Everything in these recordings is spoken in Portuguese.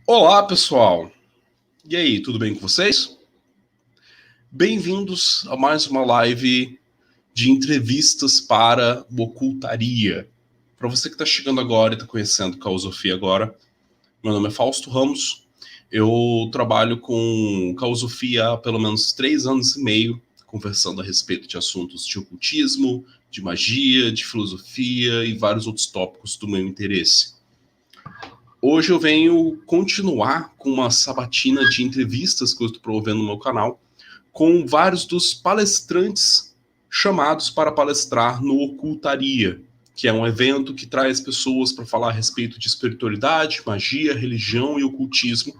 Olá, pessoal! E aí, tudo bem com vocês? Bem-vindos a mais uma live de entrevistas para o Ocultaria. Para você que está chegando agora e está conhecendo Causofia agora, meu nome é Fausto Ramos. Eu trabalho com Causofia há pelo menos 3 anos e meio, conversando a respeito de assuntos de ocultismo, de magia, de filosofia e vários outros tópicos do meu interesse. Hoje eu venho continuar com uma sabatina de entrevistas que eu estou promovendo no meu canal, com vários dos palestrantes chamados para palestrar no Ocultaria, que é um evento que traz pessoas para falar a respeito de espiritualidade, magia, religião e ocultismo,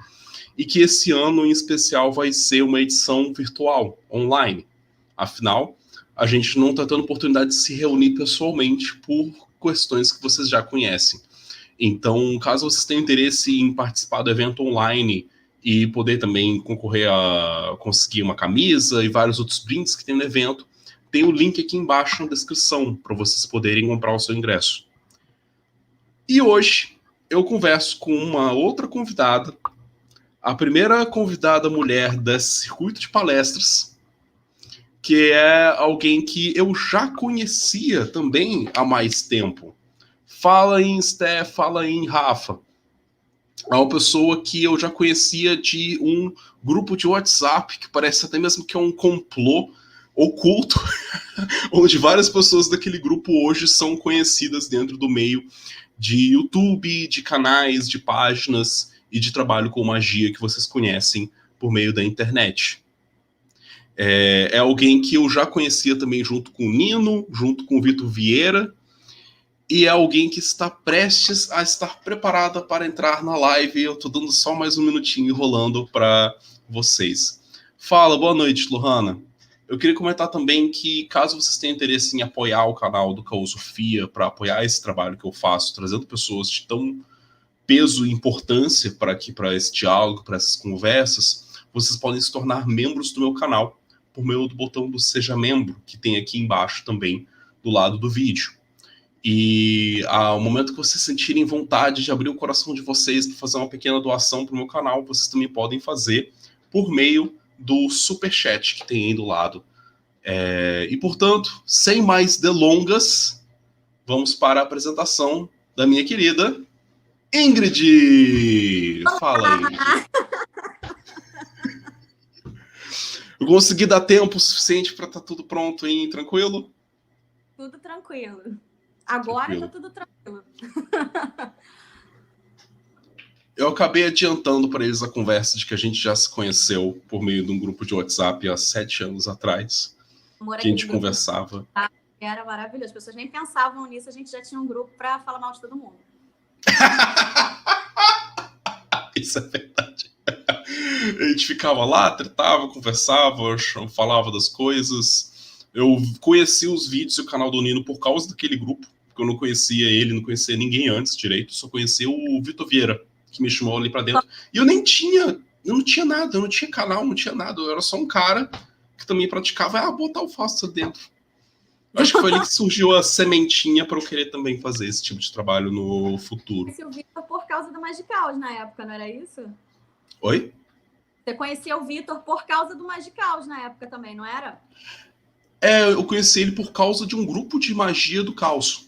e que esse ano em especial vai ser uma edição virtual, online. Afinal, a gente não está tendo oportunidade de se reunir pessoalmente por questões que vocês já conhecem. Então, caso vocês tenham interesse em participar do evento online e poder também concorrer a conseguir uma camisa e vários outros brindes que tem no evento, tem o link aqui embaixo na descrição para vocês poderem comprar o seu ingresso. E hoje eu converso com uma outra convidada, a primeira convidada mulher desse circuito de palestras, que é alguém que eu já conhecia também há mais tempo. Fala em Steph, fala em Rafa. É uma pessoa que eu já conhecia de um grupo de WhatsApp, que parece até mesmo que é um complô oculto, onde várias pessoas daquele grupo hoje são conhecidas dentro do meio de YouTube, de canais, de páginas e de trabalho com magia que vocês conhecem por meio da internet. É alguém que eu já conhecia também junto com o Nino, junto com o Vitor Vieira, e é alguém que está prestes a estar preparada para entrar na live. Eu estou dando só mais um minutinho enrolando para vocês. Fala, boa noite, Lohana. Eu queria comentar também que, caso vocês tenham interesse em apoiar o canal do Causofia, para apoiar esse trabalho que eu faço, trazendo pessoas de tão peso e importância para aqui, para esse diálogo, para essas conversas, vocês podem se tornar membros do meu canal por meio do botão do Seja Membro, que tem aqui embaixo também, do lado do vídeo. E ao momento que vocês sentirem vontade de abrir o coração de vocês para fazer uma pequena doação para o meu canal, vocês também podem fazer por meio do Superchat que tem aí do lado. E, portanto, sem mais delongas, vamos para a apresentação da minha querida Ingrid! Fala aí, Ingrid. Eu consegui dar tempo suficiente para estar tudo pronto e tranquilo? Tudo tranquilo. Agora tranquilo. Tá tudo tranquilo. Eu acabei adiantando para eles a conversa de que a gente já se conheceu por meio de um grupo de WhatsApp há 7 anos atrás. Que a gente conversava. Era maravilhoso. As pessoas nem pensavam nisso, a gente já tinha um grupo para falar mal de todo mundo. Isso é verdade. A gente ficava lá, tretava, conversava, falava das coisas. Eu conheci os vídeos e o canal do Nino por causa daquele grupo, porque eu não conhecia ele, não conhecia ninguém antes direito, só conhecia o Vitor Vieira, que me chamou ali pra dentro. E eu não tinha nada, eu não tinha canal, não tinha nada, eu era só um cara que também praticava, botar o Fausto dentro. Eu acho que foi ali que surgiu a sementinha para eu querer também fazer esse tipo de trabalho no futuro. Você conhecia o Vitor por causa do Magicaus na época, não era isso? Oi? Você conhecia o Vitor por causa do Magicaus na época também, não era? Eu conheci ele por causa de um grupo de magia do caos.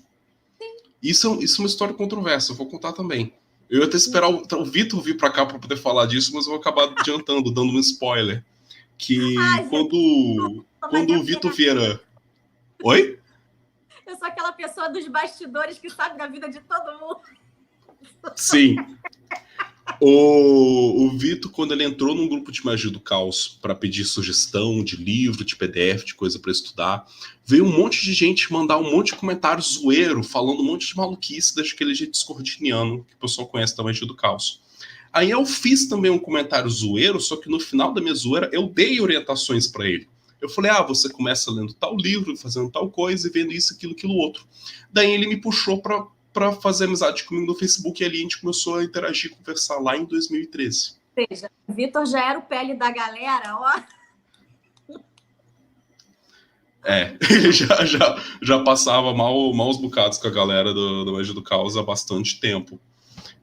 Sim. Isso é uma história controversa, eu vou contar também. Eu ia até esperar o Vitor vir para cá para poder falar disso, mas eu vou acabar adiantando, dando um spoiler. Que quando o Vitor Vieira... Oi? Eu sou aquela pessoa dos bastidores que sabe da vida de todo mundo. Sim. O Vitor, quando ele entrou num grupo de magia do caos para pedir sugestão de livro, de PDF, de coisa para estudar, veio um monte de gente mandar um monte de comentário zoeiro, falando um monte de maluquice daquele jeito discordiniano que o pessoal conhece da magia do caos. Aí eu fiz também um comentário zoeiro, só que no final da minha zoeira eu dei orientações para ele. Eu falei, você começa lendo tal livro, fazendo tal coisa e vendo isso, aquilo, outro. Daí ele me puxou para fazer amizade comigo no Facebook e ali a gente começou a interagir, conversar lá em 2013. Ou seja, o Vitor já era o pele da galera, ó. Ele já passava maus bocados com a galera da Magia do Caos há bastante tempo.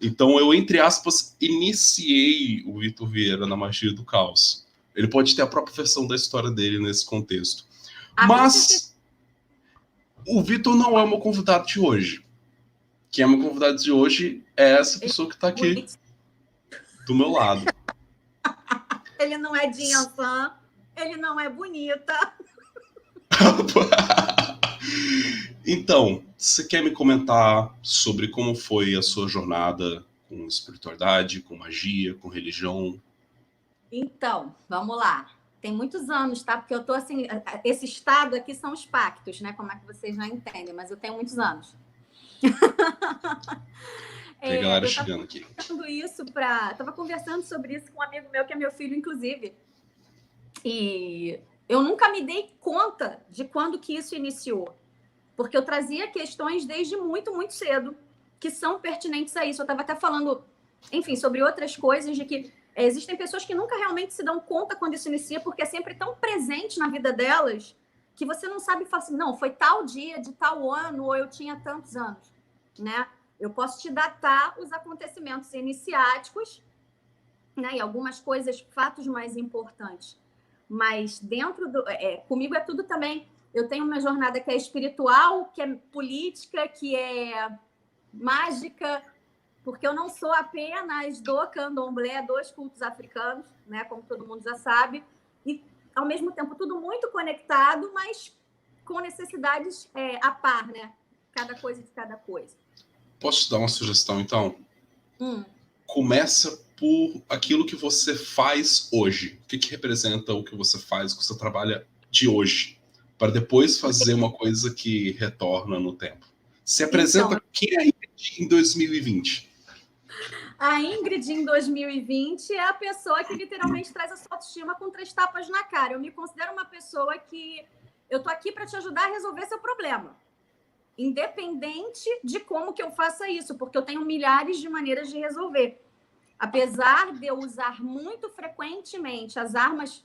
Então eu, entre aspas, iniciei o Vitor Vieira na magia do caos. Ele pode ter a própria versão da história dele nesse contexto. Mas o Vitor não é o meu convidado de hoje. Quem é meu convidado de hoje é essa pessoa que está aqui do meu lado. Ele não é de Anfã, ele não é bonita. Então, você quer me comentar sobre como foi a sua jornada com espiritualidade, com magia, com religião? Então, vamos lá. Tem muitos anos, tá? Porque eu tô assim, esse estado aqui são os pactos, né? Como é que vocês já entendem, mas eu tenho muitos anos. Tem a galera chegando aqui. Tava conversando sobre isso com um amigo meu, que é meu filho, inclusive. E eu nunca me dei conta de quando que isso iniciou. Porque eu trazia questões desde muito, muito cedo que são pertinentes a isso. Eu estava até falando, enfim, sobre outras coisas, de que existem pessoas que nunca realmente se dão conta quando isso inicia, porque é sempre tão presente na vida delas que você não sabe falar assim, não, foi tal dia, de tal ano, ou eu tinha tantos anos, né? Eu posso te datar os acontecimentos iniciáticos, né? E algumas coisas, fatos mais importantes. Mas dentro do... comigo é tudo também... Eu tenho uma jornada que é espiritual, que é política, que é mágica, porque eu não sou apenas do candomblé, dos cultos africanos, né, como todo mundo já sabe, e, ao mesmo tempo, tudo muito conectado, mas com necessidades a par, né? Cada coisa de cada coisa. Posso te dar uma sugestão, então? Começa por aquilo que você faz hoje. O que representa o que você faz, o que você trabalha de hoje? Para depois fazer uma coisa que retorna no tempo. Se apresenta quem é a Ingrid em 2020? A Ingrid em 2020 é a pessoa que literalmente traz a sua autoestima com 3 tapas na cara. Eu me considero uma pessoa que eu tô aqui para te ajudar a resolver seu problema. Independente de como que eu faça isso, porque eu tenho milhares de maneiras de resolver. Apesar de eu usar muito frequentemente as armas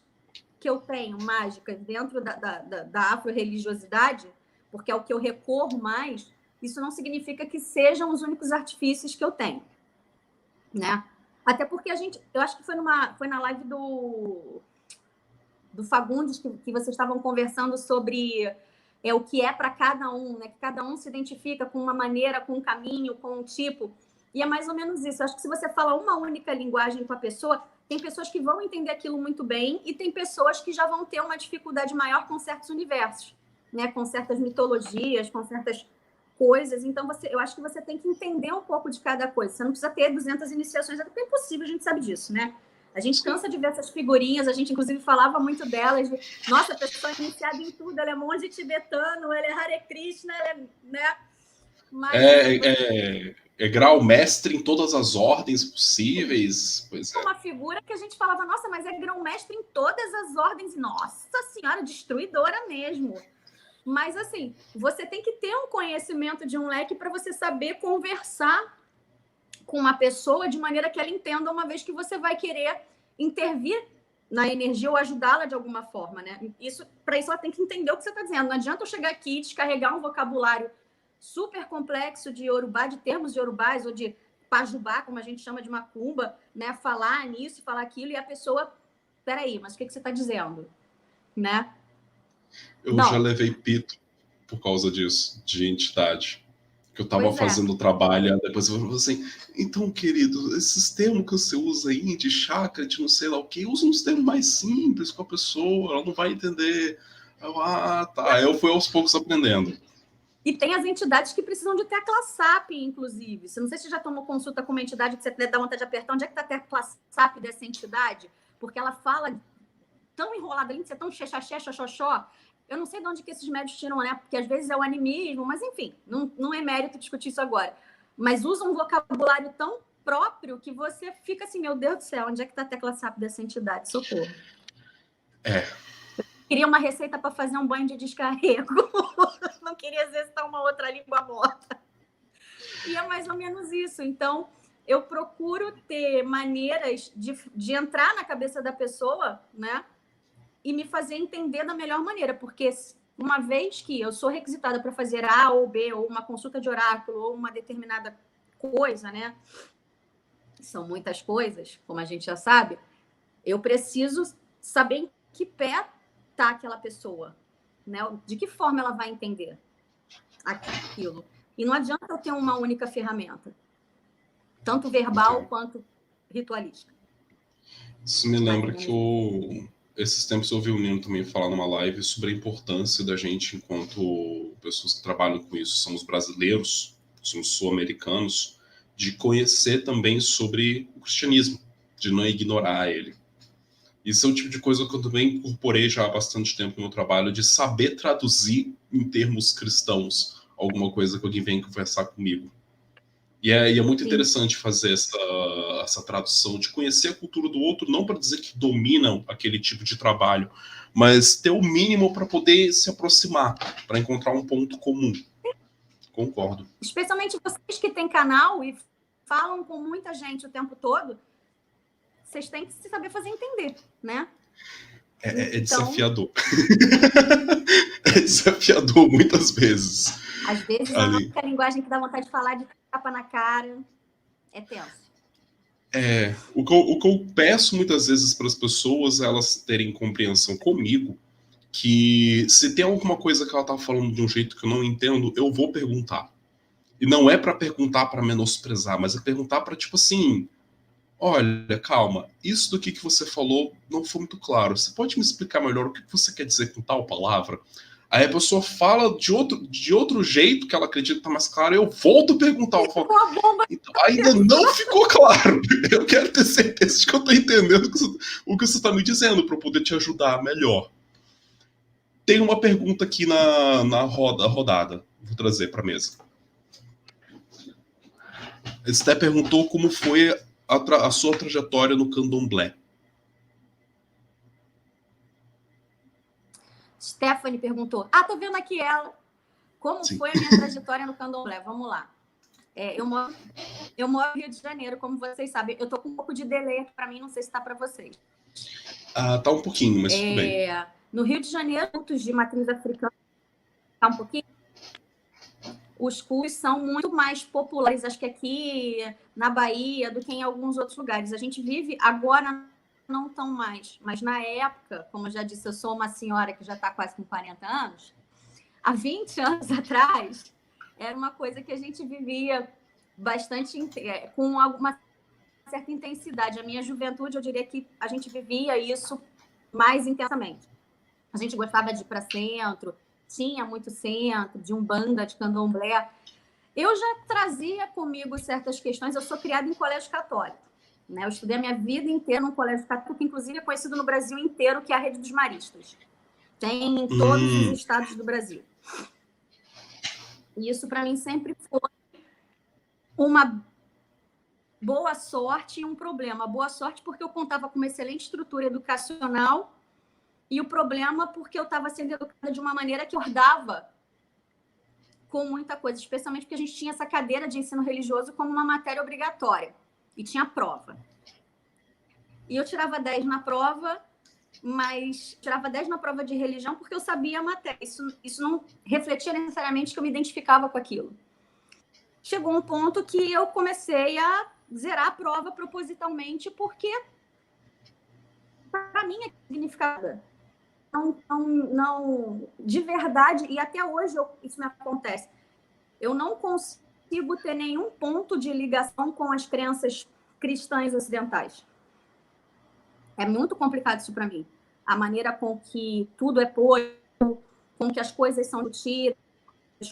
que eu tenho, mágicas, dentro da afro-religiosidade, porque é o que eu recorro mais, isso não significa que sejam os únicos artifícios que eu tenho, né? Até porque eu acho que foi na live do Fagundes que vocês estavam conversando sobre o que é para cada um, né? Que cada um se identifica com uma maneira, com um caminho, com um tipo, e é mais ou menos isso. Eu acho que se você fala uma única linguagem com a pessoa, tem pessoas que vão entender aquilo muito bem e tem pessoas que já vão ter uma dificuldade maior com certos universos, né? Com certas mitologias, com certas coisas. Então, eu acho que você tem que entender um pouco de cada coisa. Você não precisa ter 200 iniciações, é porque é impossível, a gente sabe disso, né? A gente cansa de ver essas figurinhas, a gente, inclusive, falava muito delas. Nossa, a pessoa é iniciada em tudo, ela é monge tibetano, ela é Hare Krishna, ela é... né? Mas, é grau mestre em todas as ordens possíveis. Pois é. Uma figura que a gente falava, nossa, mas é grão mestre em todas as ordens. Nossa senhora, destruidora mesmo. Mas, assim, você tem que ter um conhecimento de um leque para você saber conversar com uma pessoa de maneira que ela entenda, uma vez que você vai querer intervir na energia ou ajudá-la de alguma forma, né? Para isso, ela tem que entender o que você está dizendo. Não adianta eu chegar aqui e descarregar um vocabulário super complexo de Yorubá, de termos de Yorubás ou de Pajubá, como a gente chama de macumba, né? Falar nisso, falar aquilo, e a pessoa, peraí, mas o que você está dizendo? Né? Eu já levei pito por causa disso, de entidade. Que eu estava fazendo o trabalho, depois eu falei assim, então, querido, esses termos que você usa aí, de chakra, de não sei lá o que, usa uns termos mais simples com a pessoa, ela não vai entender. Tá. Eu fui aos poucos aprendendo. E tem as entidades que precisam de tecla SAP, inclusive. Não sei se você já tomou consulta com uma entidade que você dá vontade de apertar. Onde é que está a tecla SAP dessa entidade? Porque ela fala tão enrolada, além de ser tão xexaxé, xoxoxó. Eu não sei de onde que esses médios tiram, né? Porque às vezes é o animismo, mas enfim, não é mérito discutir isso agora. Mas usa um vocabulário tão próprio que você fica assim, meu Deus do céu, onde é que está a tecla SAP dessa entidade? Socorro. Queria uma receita para fazer um banho de descarrego. Não queria exercitar uma outra língua morta. E é mais ou menos isso. Então, eu procuro ter maneiras de entrar na cabeça da pessoa, né? E me fazer entender da melhor maneira. Porque uma vez que eu sou requisitada para fazer A ou B, ou uma consulta de oráculo, ou uma determinada coisa, né? são muitas coisas, como a gente já sabe, eu preciso saber em que pé está aquela pessoa, né? De que forma ela vai entender aquilo. E não adianta eu ter uma única ferramenta, tanto verbal quanto ritualística. Isso me lembra que esses tempos eu ouvi o Nino também falar numa live sobre a importância da gente, enquanto pessoas que trabalham com isso, somos brasileiros, somos sul-americanos, de conhecer também sobre o cristianismo, de não ignorar ele. Isso é um tipo de coisa que eu também incorporei já há bastante tempo no meu trabalho, de saber traduzir em termos cristãos alguma coisa que alguém vem conversar comigo. E é muito interessante fazer essa tradução, de conhecer a cultura do outro, não para dizer que dominam aquele tipo de trabalho, mas ter o mínimo para poder se aproximar, para encontrar um ponto comum. Concordo. Especialmente vocês que têm canal e falam com muita gente o tempo todo, vocês têm que se saber fazer entender, né? É desafiador. É desafiador muitas vezes. Às vezes a única linguagem que dá vontade de falar de tapa na cara é tenso. O que eu peço muitas vezes para as pessoas, elas terem compreensão comigo, que se tem alguma coisa que ela tá falando de um jeito que eu não entendo, eu vou perguntar. E não é para perguntar para menosprezar, mas é perguntar para tipo assim, olha, calma, isso do que você falou não foi muito claro. Você pode me explicar melhor o que você quer dizer com tal palavra? Aí a pessoa fala de outro jeito que ela acredita estar mais claro, eu volto a perguntar. Eu falo, então, ainda não ficou claro. Eu quero ter certeza de que eu estou entendendo o que você está me dizendo para eu poder te ajudar melhor. Tem uma pergunta aqui na rodada. Vou trazer para a mesa. Esté perguntou como foi a sua trajetória no candomblé. Stephanie perguntou. Tô vendo aqui ela. Como Sim. foi a minha trajetória no candomblé? Vamos lá. Eu moro no Rio de Janeiro, como vocês sabem. Eu tô com um pouco de delay aqui para mim, não sei se tá para vocês. Tá um pouquinho, mas tudo bem. No Rio de Janeiro, cultos de matriz africana, tá um pouquinho. Os cultos são muito mais populares, acho que aqui na Bahia, do que em alguns outros lugares. A gente vive agora não tão mais, mas na época, como eu já disse, eu sou uma senhora que já está quase com 40 anos, há 20 anos atrás, era uma coisa que a gente vivia bastante, com uma certa intensidade. A minha juventude, eu diria que a gente vivia isso mais intensamente. A gente gostava de ir para centro, tinha muito centro, de umbanda, de candomblé. Eu já trazia comigo certas questões. Eu sou criada em colégio católico, né? Eu estudei a minha vida inteira num colégio católico, que inclusive é conhecido no Brasil inteiro, que é a Rede dos Maristas. Tem em todos os estados do Brasil. E isso, para mim, sempre foi uma boa sorte e um problema. Boa sorte porque eu contava com uma excelente estrutura educacional, e o problema porque eu estava sendo educada de uma maneira que acordava com muita coisa, especialmente porque a gente tinha essa cadeira de ensino religioso como uma matéria obrigatória. E tinha prova. E eu tirava 10 na prova, mas tirava 10 na prova de religião porque eu sabia a matéria. Isso não refletia necessariamente que eu me identificava com aquilo. Chegou um ponto que eu comecei a zerar a prova propositalmente porque, para mim, é significada. Não, de verdade, e até hoje isso me acontece, eu não consigo ter nenhum ponto de ligação com as crenças cristãs ocidentais. É muito complicado isso para mim. A maneira com que tudo é posto, com que as coisas são discutidas,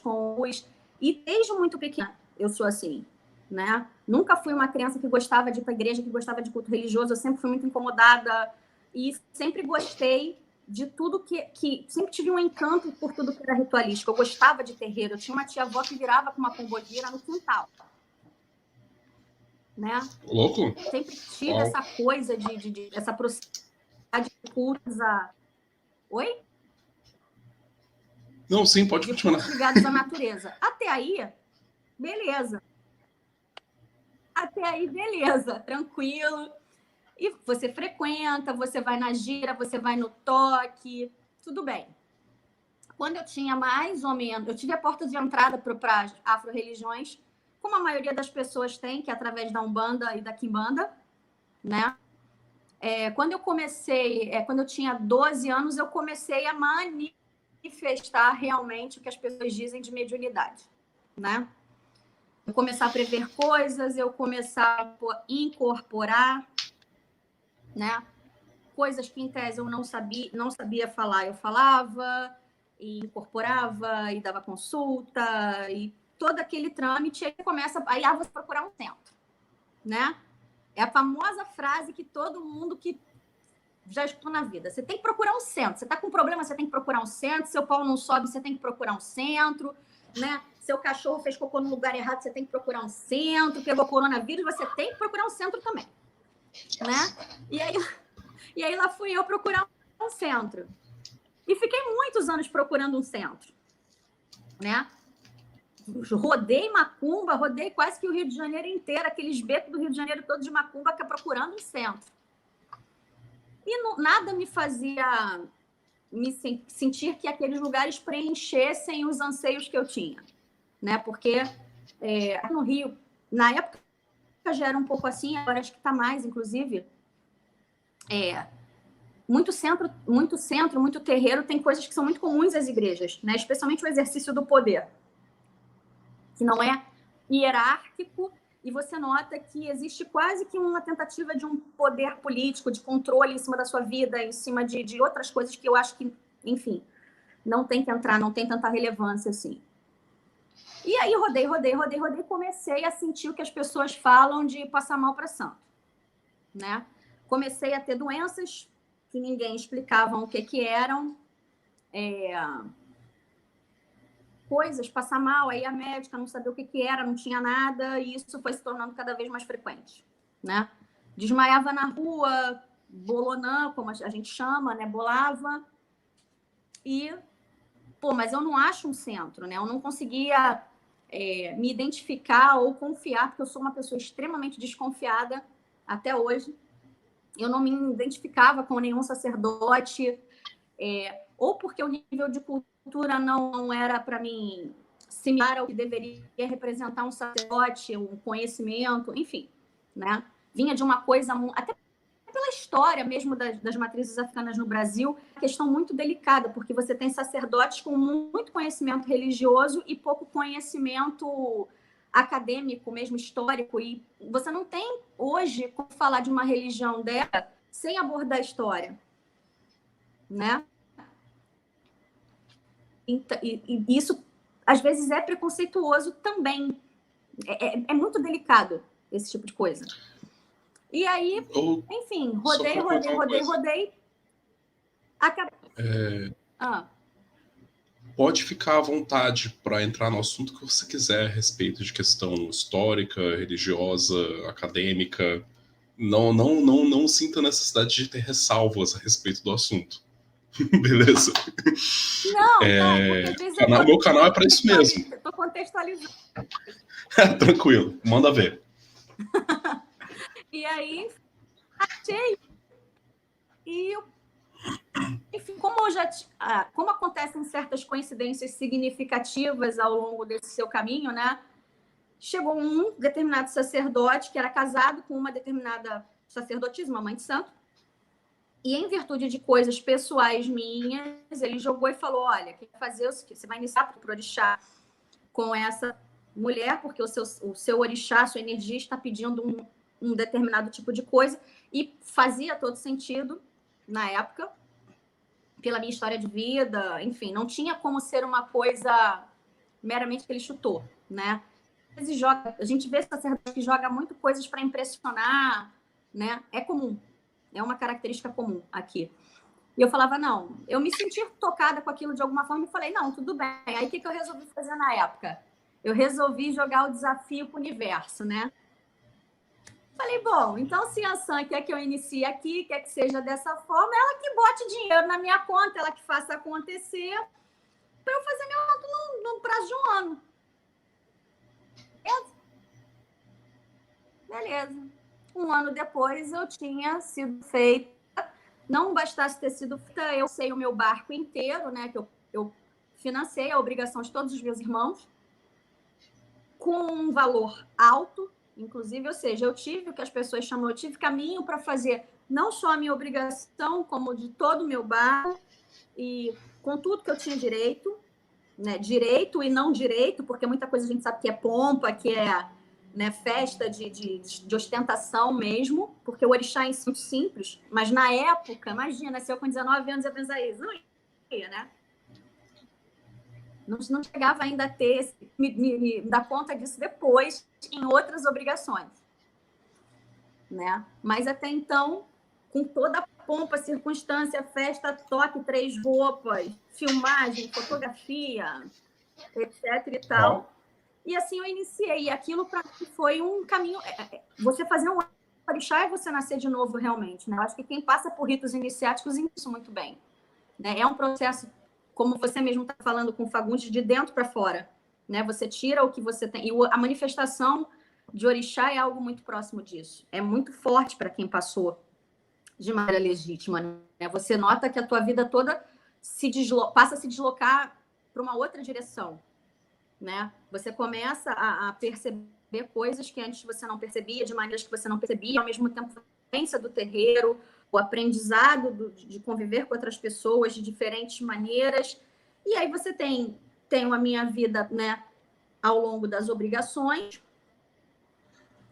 com luz. E desde muito pequena eu sou assim, né? Nunca fui uma criança que gostava de ir para a igreja, que gostava de culto religioso. Eu sempre fui muito incomodada e sempre gostei de tudo que sempre tive um encanto por tudo que era ritualístico. Eu gostava de terreiro. Eu tinha uma tia-avó que virava com uma pombogira no quintal. Né? Louco? Sempre tive essa coisa essa proximidade de cultos a... Oi? Não, sim, pode continuar. Ligados à natureza. Até aí, beleza. Tranquilo. E você frequenta, você vai na gira, você vai no toque, tudo bem. Quando eu tinha mais ou menos... Eu tive a porta de entrada para as afro-religiões como a maioria das pessoas tem, que é através da Umbanda e da Quimbanda, né? Quando eu tinha 12 anos, eu comecei a manifestar realmente o que as pessoas dizem de mediunidade, né? Eu começar a prever coisas, eu começar a incorporar, né? Coisas que, em tese, eu não sabia falar, eu falava, e incorporava, e dava consulta, e todo aquele trâmite, aí você procurar um centro, né? É a famosa frase que todo mundo que já escutou na vida. Você tem que procurar um centro. Você está com problema, você tem que procurar um centro. Seu pau não sobe, você tem que procurar um centro, né? Seu cachorro fez cocô no lugar errado, você tem que procurar um centro. Pegou coronavírus, você tem que procurar um centro também, né? E aí lá fui eu procurar um centro. E fiquei muitos anos procurando um centro, né? Rodei macumba, rodei quase que o Rio de Janeiro inteiro, aqueles becos do Rio de Janeiro todo de macumba, procurando um centro. E nada me fazia sentir que aqueles lugares preenchessem os anseios que eu tinha, né? Porque no Rio, na época já era um pouco assim, agora acho que está mais, inclusive. Muito centro, muito terreiro, tem coisas que são muito comuns às igrejas, né? Especialmente o exercício do poder, que não é hierárquico, e você nota que existe quase que uma tentativa de um poder político, de controle em cima da sua vida, em cima de outras coisas que eu acho que, enfim, não tem que entrar, não tem tanta relevância assim. E aí rodei, comecei a sentir o que as pessoas falam de passar mal para santo, né? Comecei a ter doenças que ninguém explicava o que eram, coisas, passar mal, aí a médica não sabia o que era, não tinha nada, e isso foi se tornando cada vez mais frequente, né? Desmaiava na rua, bolonã, como a gente chama, né? Bolava, mas eu não acho um centro, né? Eu não conseguia me identificar ou confiar, porque eu sou uma pessoa extremamente desconfiada até hoje. Eu não me identificava com nenhum sacerdote, ou porque o nível de cultura não era para mim similar ao que deveria representar um sacerdote, um conhecimento, enfim, né? Vinha de uma coisa, até pela história mesmo das matrizes africanas no Brasil, questão muito delicada, porque você tem sacerdotes com muito conhecimento religioso e pouco conhecimento acadêmico, mesmo histórico, e você não tem hoje como falar de uma religião dela sem abordar a história, né? E isso, às vezes, é preconceituoso também. É muito delicado esse tipo de coisa. E aí, enfim, rodei. Pode ficar à vontade para entrar no assunto que você quiser a respeito de questão histórica, religiosa, acadêmica. Não sinta necessidade de ter ressalvas a respeito do assunto. Beleza? Não, porque às vezes o meu canal é para isso mesmo. Estou contextualizando. Tranquilo, manda ver. E aí, achei. E, enfim, como acontecem certas coincidências significativas ao longo desse seu caminho, né? Chegou um determinado sacerdote que era casado com uma determinada sacerdotisa, uma mãe de santo, e em virtude de coisas pessoais minhas, ele jogou e falou: olha, quer fazer você vai iniciar para o orixá com essa mulher, porque o seu orixá, a sua energia está pedindo um determinado tipo de coisa, e fazia todo sentido na época, pela minha história de vida, enfim, não tinha como ser uma coisa meramente que ele chutou, né? A gente vê sacerdote que joga muito coisas para impressionar, né? É comum, é uma característica comum aqui. E eu falava, não, eu me senti tocada com aquilo de alguma forma e falei, não, tudo bem. Aí o que eu resolvi fazer na época? Eu resolvi jogar o desafio para o universo, né? Falei, bom, então se a Sam quer que eu inicie aqui, quer que seja dessa forma, ela que bote dinheiro na minha conta, ela que faça acontecer para eu fazer meu ato num prazo de um ano. Beleza. Um ano depois eu tinha sido feita. Não bastasse ter sido feita, eu sei o meu barco inteiro, né? Que eu financei a obrigação de todos os meus irmãos. com um valor alto, inclusive, ou seja, eu tive o que as pessoas chamam, eu tive caminho para fazer não só a minha obrigação, como de todo o meu bar, e com tudo que eu tinha direito, né? Direito e não direito, porque muita coisa a gente sabe que é pompa, que é, né, festa de ostentação mesmo, porque o orixá é muito simples, mas na época, imagina, se eu com 19 anos ia pensar isso, não ia, né? Não chegava ainda a ter, me dar conta disso depois, em outras obrigações, né? Mas até então, com toda a pompa, circunstância, festa, toque, 3 roupas, filmagem, fotografia, etc e tal. E assim eu iniciei. E aquilo para mim foi um caminho. Você fazer um orixá é você nascer de novo realmente, né? Eu acho que quem passa por ritos iniciáticos isso muito bem, né? É um processo, como você mesmo está falando com o Fagundes, de dentro para fora, né? Você tira o que você tem. E a manifestação de orixá é algo muito próximo disso. É muito forte para quem passou de maneira legítima, né? Você nota que a tua vida toda passa a se deslocar para uma outra direção, né? Você começa a perceber coisas que antes você não percebia, de maneiras que você não percebia, ao mesmo tempo a vivência do terreiro, o aprendizado de conviver com outras pessoas de diferentes maneiras. E aí você tem a minha vida, né, ao longo das obrigações.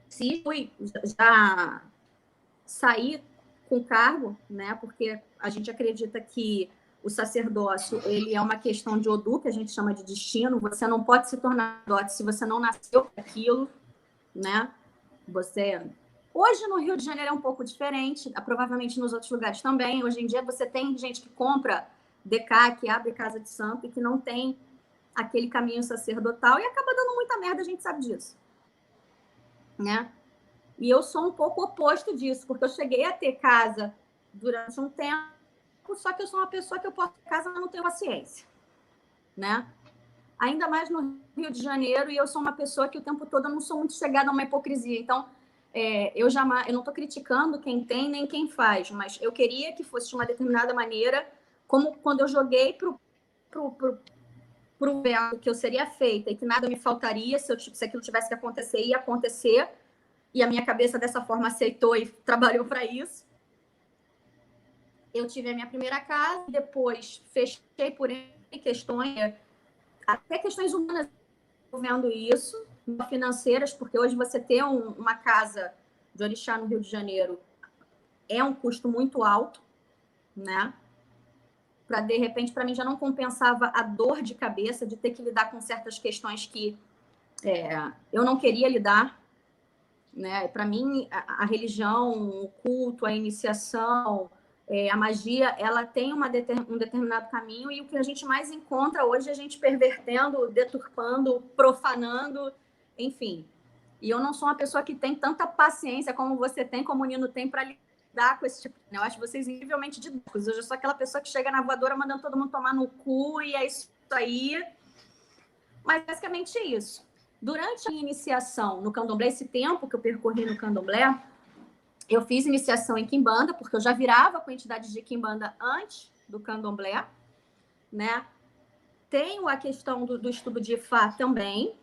Se fui já sair com cargo, né? Porque a gente acredita que o sacerdócio, ele é uma questão de Odu, que a gente chama de destino. Você não pode se tornar sacerdote se você não nasceu para aquilo, né? Hoje no Rio de Janeiro é um pouco diferente, provavelmente nos outros lugares também. Hoje em dia você tem gente que compra DK, que abre casa de santo e que não tem aquele caminho sacerdotal e acaba dando muita merda, a gente sabe disso, né? E eu sou um pouco oposto disso, porque eu cheguei a ter casa durante um tempo, só que eu sou uma pessoa que eu posso ter casa, mas não tenho paciência, né? Ainda mais no Rio de Janeiro, e eu sou uma pessoa que o tempo todo eu não sou muito chegada a uma hipocrisia. Então, eu não estou criticando quem tem nem quem faz, mas eu queria que fosse de uma determinada maneira, como quando eu joguei pro vento que eu seria feita e que nada me faltaria, se aquilo tivesse que acontecer, ia acontecer. E a minha cabeça dessa forma aceitou e trabalhou para isso. Eu tive a minha primeira casa, depois fechei por questões, até questões humanas envolvendo isso, financeiras, porque hoje você ter uma casa de orixá no Rio de Janeiro é um custo muito alto, né? De repente, para mim já não compensava a dor de cabeça de ter que lidar com certas questões que eu não queria lidar, né? Para mim, a religião, o culto, a iniciação, a magia, ela tem um determinado caminho, e o que a gente mais encontra hoje é a gente pervertendo, deturpando, profanando, enfim. E eu não sou uma pessoa que tem tanta paciência como você tem, como o Nino tem, para lidar com esse tipo. Eu acho vocês incrivelmente didáticos. Eu sou aquela pessoa que chega na voadora mandando todo mundo tomar no cu, e é isso aí. Mas basicamente é isso. Durante a iniciação no candomblé, esse tempo que eu percorri no candomblé, eu fiz iniciação em quimbanda, porque eu já virava com entidades de quimbanda antes do candomblé, né? Tenho a questão do estudo de Ifá também,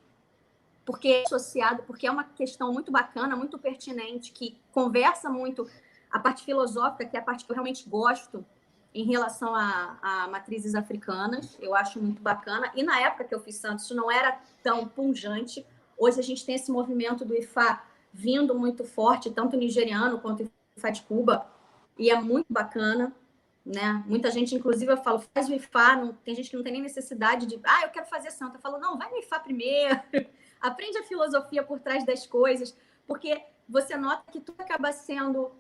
porque é associado, porque é uma questão muito bacana, muito pertinente, que conversa muito a parte filosófica, que é a parte que eu realmente gosto em relação a matrizes africanas. Eu acho muito bacana. E na época que eu fiz Santos, isso não era tão pungente. Hoje a gente tem esse movimento do Ifá vindo muito forte, tanto nigeriano quanto Ifá de Cuba, e é muito bacana, né? Muita gente, inclusive, eu falo, faz o Ifá, tem gente que não tem nem necessidade de, eu quero fazer santo. Eu falo, não, vai no Ifá primeiro, aprende a filosofia por trás das coisas, porque você nota que tudo acaba sendo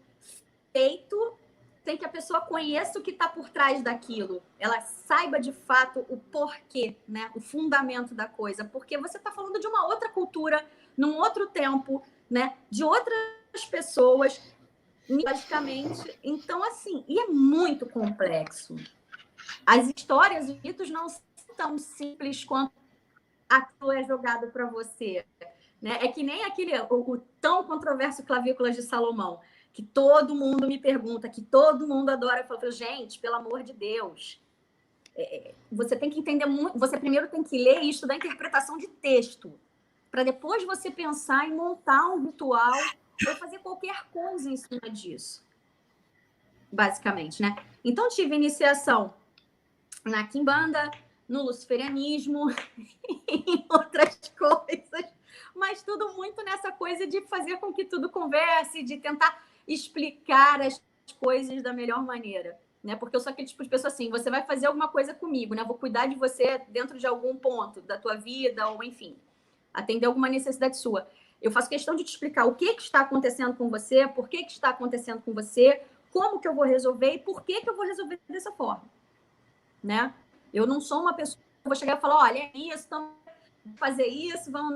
feito, tem que a pessoa conheça o que está por trás daquilo, ela saiba de fato o porquê, né? O fundamento da coisa, porque você está falando de uma outra cultura, num outro tempo, né? De outras pessoas, basicamente. Então, assim, e é muito complexo. As histórias, os mitos não são tão simples quanto aquilo é jogado para você, né? É que nem o tão controverso Clavículas de Salomão, que todo mundo me pergunta, que todo mundo adora. Eu falo, gente, pelo amor de Deus, você tem que entender muito. Você primeiro tem que ler isso da interpretação de texto, para depois você pensar em montar um ritual ou fazer qualquer coisa em cima disso. Basicamente, né? Então, tive iniciação na Quimbanda, no luciferianismo, em outras coisas, mas tudo muito nessa coisa de fazer com que tudo converse, de tentar explicar as coisas da melhor maneira, né? Porque eu sou aquele tipo de pessoa assim, você vai fazer alguma coisa comigo, né? Vou cuidar de você dentro de algum ponto da tua vida, ou enfim, atender alguma necessidade sua. Eu faço questão de te explicar o que está acontecendo com você, por que está acontecendo com você, como que eu vou resolver e por que eu vou resolver dessa forma, né? Eu não sou uma pessoa que vou chegar e falar, olha, é isso, vamos fazer isso, vamos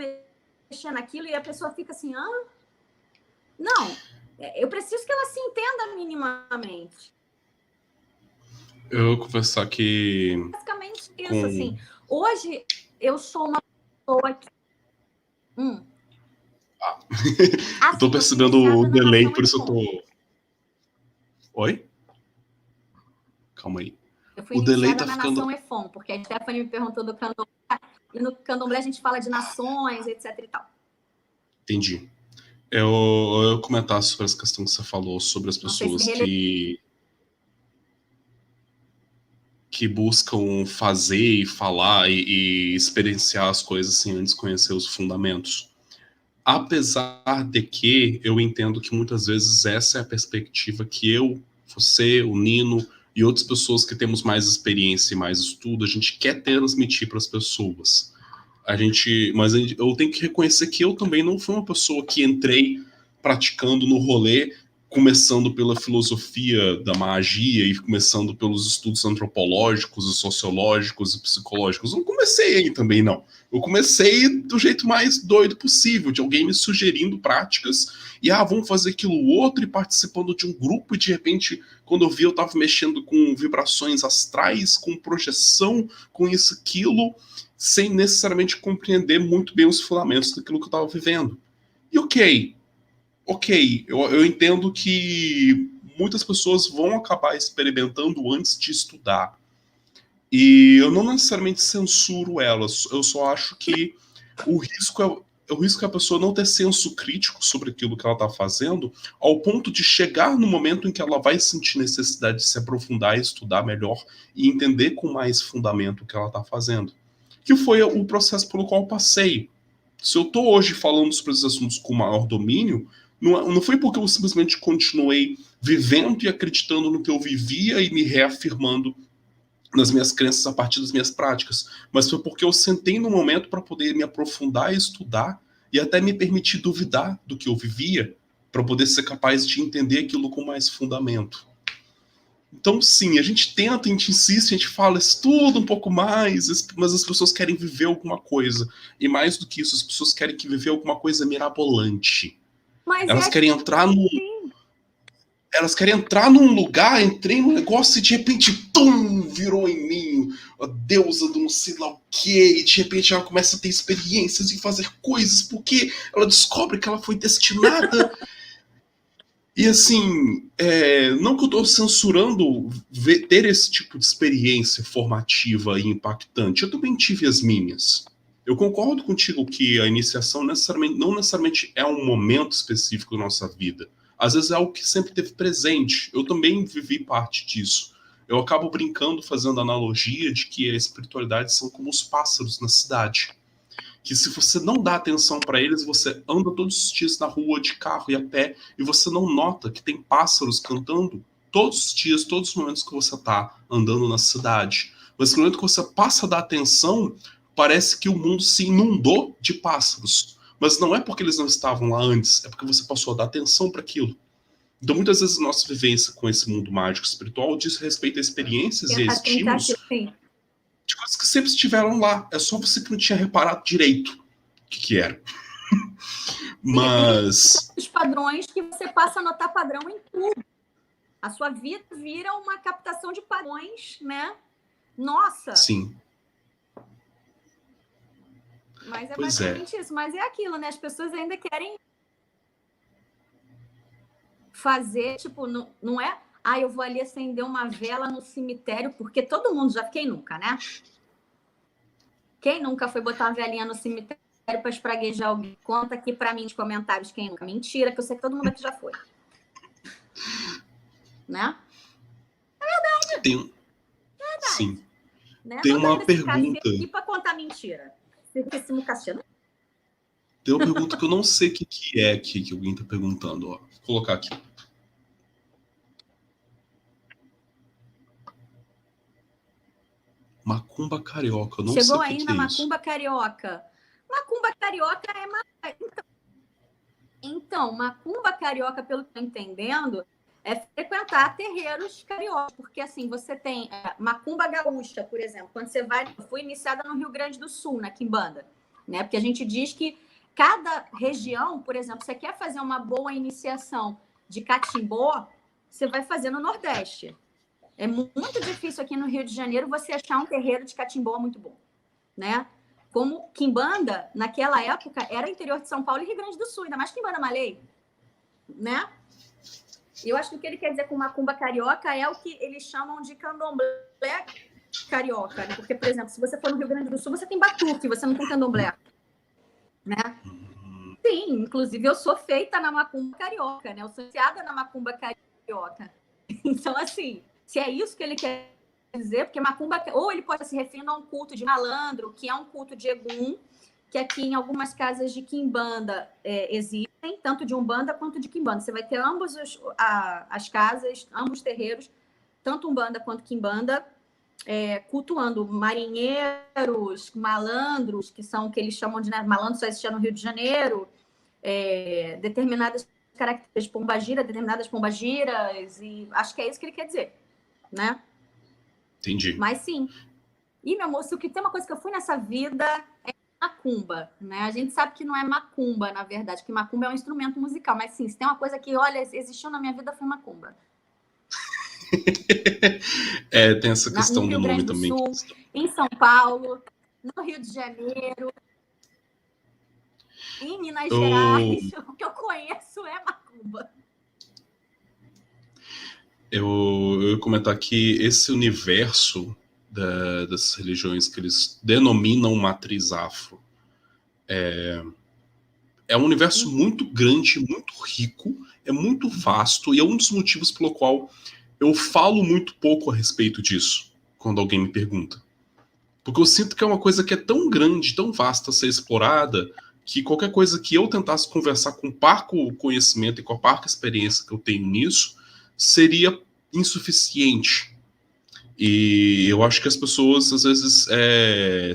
mexer naquilo, e a pessoa fica assim, ah? Não, eu preciso que ela se entenda minimamente. Eu vou confessar que... Basicamente isso, assim. Hoje, eu sou uma pessoa que... eu tô percebendo o delay, por isso eu tô... Oi? Calma aí. Eu fui iniciada na nação Efon, porque a Stephanie me perguntou do candomblé, e no candomblé a gente fala de nações, etc e tal. Entendi. Eu comentar sobre essa questão que você falou, sobre as pessoas que buscam fazer e falar e experienciar as coisas sem antes conhecer os fundamentos. Apesar de que eu entendo que muitas vezes essa é a perspectiva que eu, você, o Nino e outras pessoas que temos mais experiência e mais estudo, a gente quer transmitir para as pessoas. Mas eu tenho que reconhecer que eu também não fui uma pessoa que entrei praticando no rolê, começando pela filosofia da magia e começando pelos estudos antropológicos e sociológicos e psicológicos. Eu não comecei aí também, não. Eu comecei do jeito mais doido possível, de alguém me sugerindo práticas e, vamos fazer aquilo outro, e participando de um grupo, e de repente, quando eu vi, eu estava mexendo com vibrações astrais, com projeção, com isso, aquilo, sem necessariamente compreender muito bem os fundamentos daquilo que eu estava vivendo. E ok, eu entendo que muitas pessoas vão acabar experimentando antes de estudar. E eu não necessariamente censuro elas, eu só acho que o risco é a pessoa não ter senso crítico sobre aquilo que ela está fazendo, ao ponto de chegar no momento em que ela vai sentir necessidade de se aprofundar e estudar melhor e entender com mais fundamento o que ela está fazendo. Que foi o processo pelo qual eu passei. Se eu estou hoje falando sobre esses assuntos com maior domínio, não foi porque eu simplesmente continuei vivendo e acreditando no que eu vivia e me reafirmando nas minhas crenças a partir das minhas práticas, mas foi porque eu sentei no momento para poder me aprofundar e estudar e até me permitir duvidar do que eu vivia, para poder ser capaz de entender aquilo com mais fundamento. Então, sim, a gente tenta, a gente insiste, a gente fala, estuda um pouco mais, mas as pessoas querem viver alguma coisa. E mais do que isso, as pessoas querem viver alguma coisa mirabolante. Mas elas querem entrar num... Elas querem entrar num lugar, entrei num negócio e de repente, tum, virou em mim a deusa do não sei lá o quê, e de repente ela começa a ter experiências e fazer coisas, porque ela descobre que ela foi destinada. E assim, não que eu estou censurando ter esse tipo de experiência formativa e impactante, eu também tive as minhas. Eu concordo contigo que a iniciação não necessariamente é um momento específico da nossa vida. Às vezes é algo que sempre teve presente. Eu também vivi parte disso. Eu acabo brincando, fazendo analogia de que a espiritualidade são como os pássaros na cidade. Que se você não dá atenção para eles, você anda todos os dias na rua, de carro e a pé, e você não nota que tem pássaros cantando todos os dias, todos os momentos que você está andando na cidade. Mas no momento que você passa a dar atenção, parece que o mundo se inundou de pássaros. Mas não é porque eles não estavam lá antes, é porque você passou a dar atenção para aquilo. Então, muitas vezes, a nossa vivência com esse mundo mágico espiritual diz respeito a experiências e a estímulos de coisas que sempre estiveram lá. É só você que não tinha reparado direito o que era. Mas... os padrões que você passa a notar padrão em tudo. A sua vida vira uma captação de padrões, né? Nossa! Sim. Mas é basicamente isso. Mas é aquilo, né? As pessoas ainda querem fazer, tipo, não é... eu vou ali acender uma vela no cemitério, porque todo mundo já... Quem nunca, né? Quem nunca foi botar uma velinha no cemitério para espraguejar alguém. Conta aqui para mim nos comentários quem nunca. Mentira, que eu sei que todo mundo aqui já foi. Né? Tem, Verdade. sim. Né? Tem Não uma dando esse cachê pergunta. aqui para contar mentira. Serviço cachê. Tem uma pergunta que eu não sei o que é aqui que alguém está perguntando. Ó. Vou colocar aqui. Macumba carioca. Eu não Chegou sei o que aí é na isso. macumba carioca. Macumba carioca é... Então, macumba carioca, pelo que eu estou entendendo, é frequentar terreiros cariocas. Porque, assim, você tem macumba gaúcha, por exemplo. Quando você vai... Eu fui iniciada no Rio Grande do Sul, na Quimbanda. Né? Porque a gente diz que cada região, por exemplo, você quer fazer uma boa iniciação de catimbó, você vai fazer no Nordeste. É muito difícil aqui no Rio de Janeiro você achar um terreiro de catimbó muito bom, né? Como Quimbanda, naquela época, era interior de São Paulo e Rio Grande do Sul, ainda mais Quimbanda Malay, né? Eu acho que o que ele quer dizer com macumba carioca é o que eles chamam de candomblé carioca, né? Porque, por exemplo, se você for no Rio Grande do Sul, você tem batuque, você não tem candomblé, né? Sim, inclusive eu sou feita na macumba carioca, né? Eu sou iniciada na macumba carioca. Então, assim, se é isso que ele quer dizer, porque macumba, ou ele pode se referir a um culto de malandro, que é um culto de Egum, que aqui em algumas casas de quimbanda existem, tanto de umbanda quanto de quimbanda. Você vai ter ambos as casas, ambos os terreiros, tanto umbanda quanto quimbanda, cultuando marinheiros, malandros, que são o que eles chamam de malandros, só existia no Rio de Janeiro, determinadas características pombagira, determinadas pombagiras, e acho que é isso que ele quer dizer, né? Entendi. Mas sim. E, meu moço, o que tem uma coisa que eu fui nessa vida é macumba, né? A gente sabe que não é macumba, na verdade, que macumba é um instrumento musical, mas sim, se tem uma coisa que, olha, existiu na minha vida, foi macumba. Tem essa questão no Rio do nome Grande do também. Sul, em São Paulo, no Rio de Janeiro, em Minas Gerais, o que eu conheço é macumba. Eu ia comentar que esse universo das religiões que eles denominam matriz afro é um universo muito grande, muito rico, é muito vasto, e é um dos motivos pelo qual eu falo muito pouco a respeito disso quando alguém me pergunta. Porque eu sinto que é uma coisa que é tão grande, tão vasta a ser explorada, que qualquer coisa que eu tentasse conversar com o parco conhecimento e com a parca experiência que eu tenho nisso, seria insuficiente. E eu acho que as pessoas, às vezes,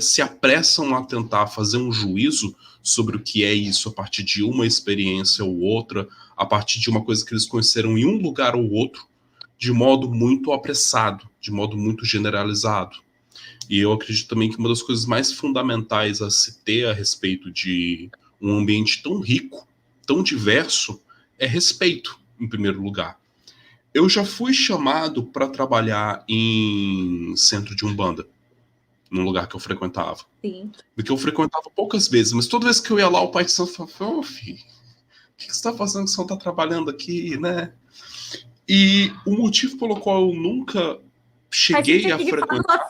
se apressam a tentar fazer um juízo sobre o que é isso a partir de uma experiência ou outra, a partir de uma coisa que eles conheceram em um lugar ou outro, de modo muito apressado, de modo muito generalizado. E eu acredito também que uma das coisas mais fundamentais a se ter a respeito de um ambiente tão rico, tão diverso, é respeito, em primeiro lugar. Eu já fui chamado para trabalhar em centro de umbanda, num lugar que eu frequentava. Sim. Porque eu frequentava poucas vezes, mas toda vez que eu ia lá, o pai de santo falava, ô filho, o que você está fazendo que você não está trabalhando aqui, né? E o motivo pelo qual eu nunca cheguei a frequentar...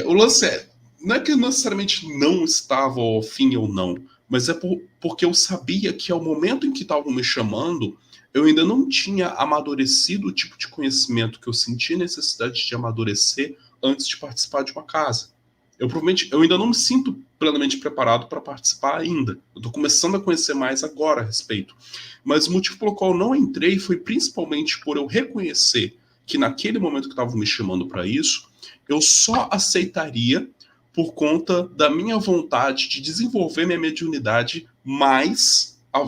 o lance não é que eu necessariamente não estava afim ou não, mas é porque eu sabia que ao momento em que estavam me chamando, eu ainda não tinha amadurecido o tipo de conhecimento que eu sentia necessidade de amadurecer antes de participar de uma casa. Eu ainda não me sinto plenamente preparado para participar ainda. Eu estou começando a conhecer mais agora a respeito. Mas o motivo pelo qual eu não entrei foi principalmente por eu reconhecer que naquele momento que estavam me chamando para isso, eu só aceitaria por conta da minha vontade de desenvolver minha mediunidade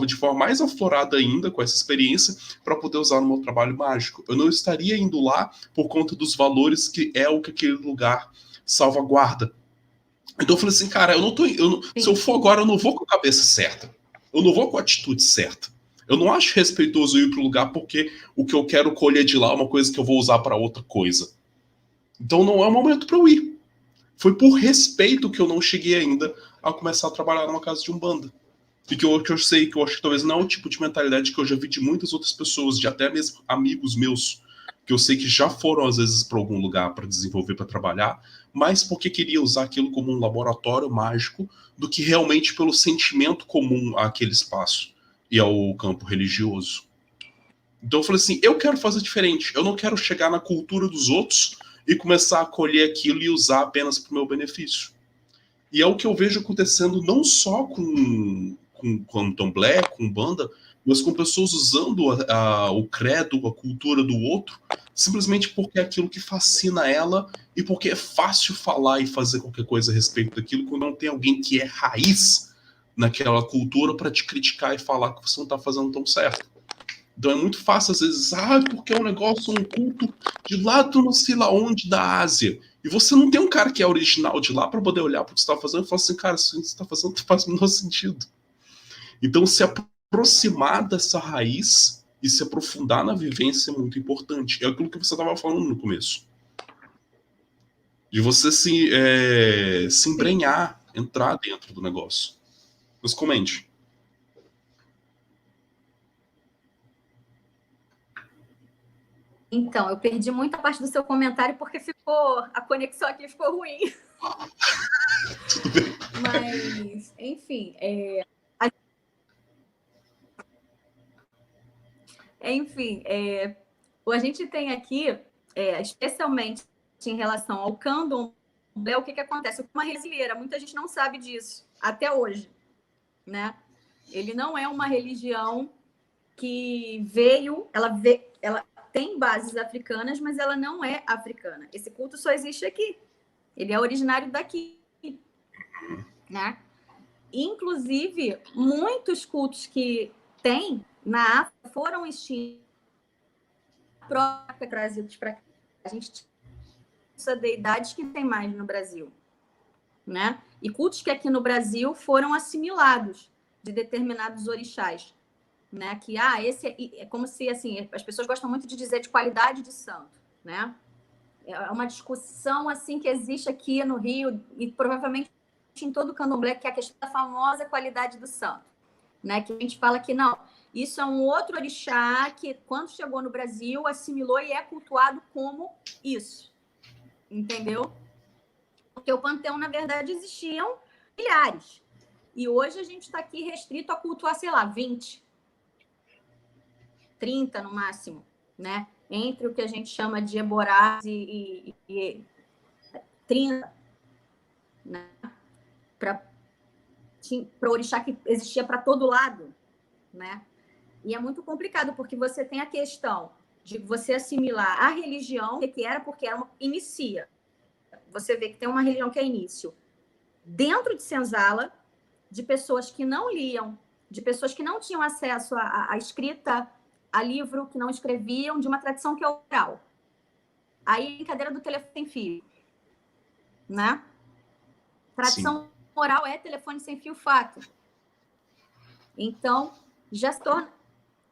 de forma mais aflorada ainda com essa experiência, para poder usar no meu trabalho mágico. Eu não estaria indo lá por conta dos valores que é o que aquele lugar salvaguarda. Então eu falei assim, cara, se eu for agora, eu não vou com a cabeça certa. Eu não vou com a atitude certa. Eu não acho respeitoso ir para o lugar porque o que eu quero colher de lá é uma coisa que eu vou usar para outra coisa. Então não é o momento para eu ir. Foi por respeito que eu não cheguei ainda a começar a trabalhar numa casa de umbanda. Porque eu sei que eu acho que talvez não é o tipo de mentalidade que eu já vi de muitas outras pessoas, de até mesmo amigos meus, que eu sei que já foram às vezes para algum lugar para desenvolver, para trabalhar, mais porque queria usar aquilo como um laboratório mágico do que realmente pelo sentimento comum àquele espaço e ao campo religioso. Então eu falei assim, eu quero fazer diferente, eu não quero chegar na cultura dos outros e começar a colher aquilo e usar apenas para o meu benefício. E é o que eu vejo acontecendo não só com candomblé, com banda, mas com pessoas usando o credo, a cultura do outro, simplesmente porque é aquilo que fascina ela e porque é fácil falar e fazer qualquer coisa a respeito daquilo quando não tem alguém que é raiz naquela cultura para te criticar e falar que você não está fazendo tão certo. Então é muito fácil, às vezes, porque é um negócio, um culto de lá do não sei lá onde da Ásia. E você não tem um cara que é original de lá para poder olhar para o que você está fazendo e falar assim, cara, isso que você está fazendo não faz o menor sentido. Então se aproximar dessa raiz e se aprofundar na vivência é muito importante. É aquilo que você estava falando no começo. De você se embrenhar, entrar dentro do negócio. Mas comente. Então, eu perdi muita parte do seu comentário porque a conexão aqui ficou ruim. Tudo bem. Mas, enfim, a gente tem aqui, especialmente em relação ao candomblé, o que acontece? Uma brasileira, muita gente não sabe disso, até hoje, né? Ele não é uma religião que ela tem bases africanas, mas ela não é africana. Esse culto só existe aqui. Ele é originário daqui, né? Inclusive, muitos cultos que tem na África foram extintos, trazidos para cá. A gente tinha essa deidade que tem mais no Brasil, né? E cultos que aqui no Brasil foram assimilados de determinados orixás, né? Que esse é como se assim, as pessoas gostam muito de dizer de qualidade de santo, né? É uma discussão assim que existe aqui no Rio e provavelmente em todo o candomblé, que é a questão da famosa qualidade do santo, né? Que a gente fala que não, isso é um outro orixá que quando chegou no Brasil assimilou e é cultuado como isso, entendeu? Porque o panteão na verdade existiam milhares e hoje a gente está aqui restrito a cultuar, sei lá, 20, 30 no máximo, né? Entre o que a gente chama de eborás e 30, né? Para o orixá que existia para todo lado, né? E é muito complicado, porque você tem a questão de você assimilar a religião, o que era, porque inicia. Você vê que tem uma religião que é início. Dentro de senzala, de pessoas que não liam, de pessoas que não tinham acesso à escrita, a livro, que não escreviam, de uma tradição que é oral. Aí, brincadeira do telefone sem fio, né? Tradição Sim. Oral é telefone sem fio, fato. Então, já se torna...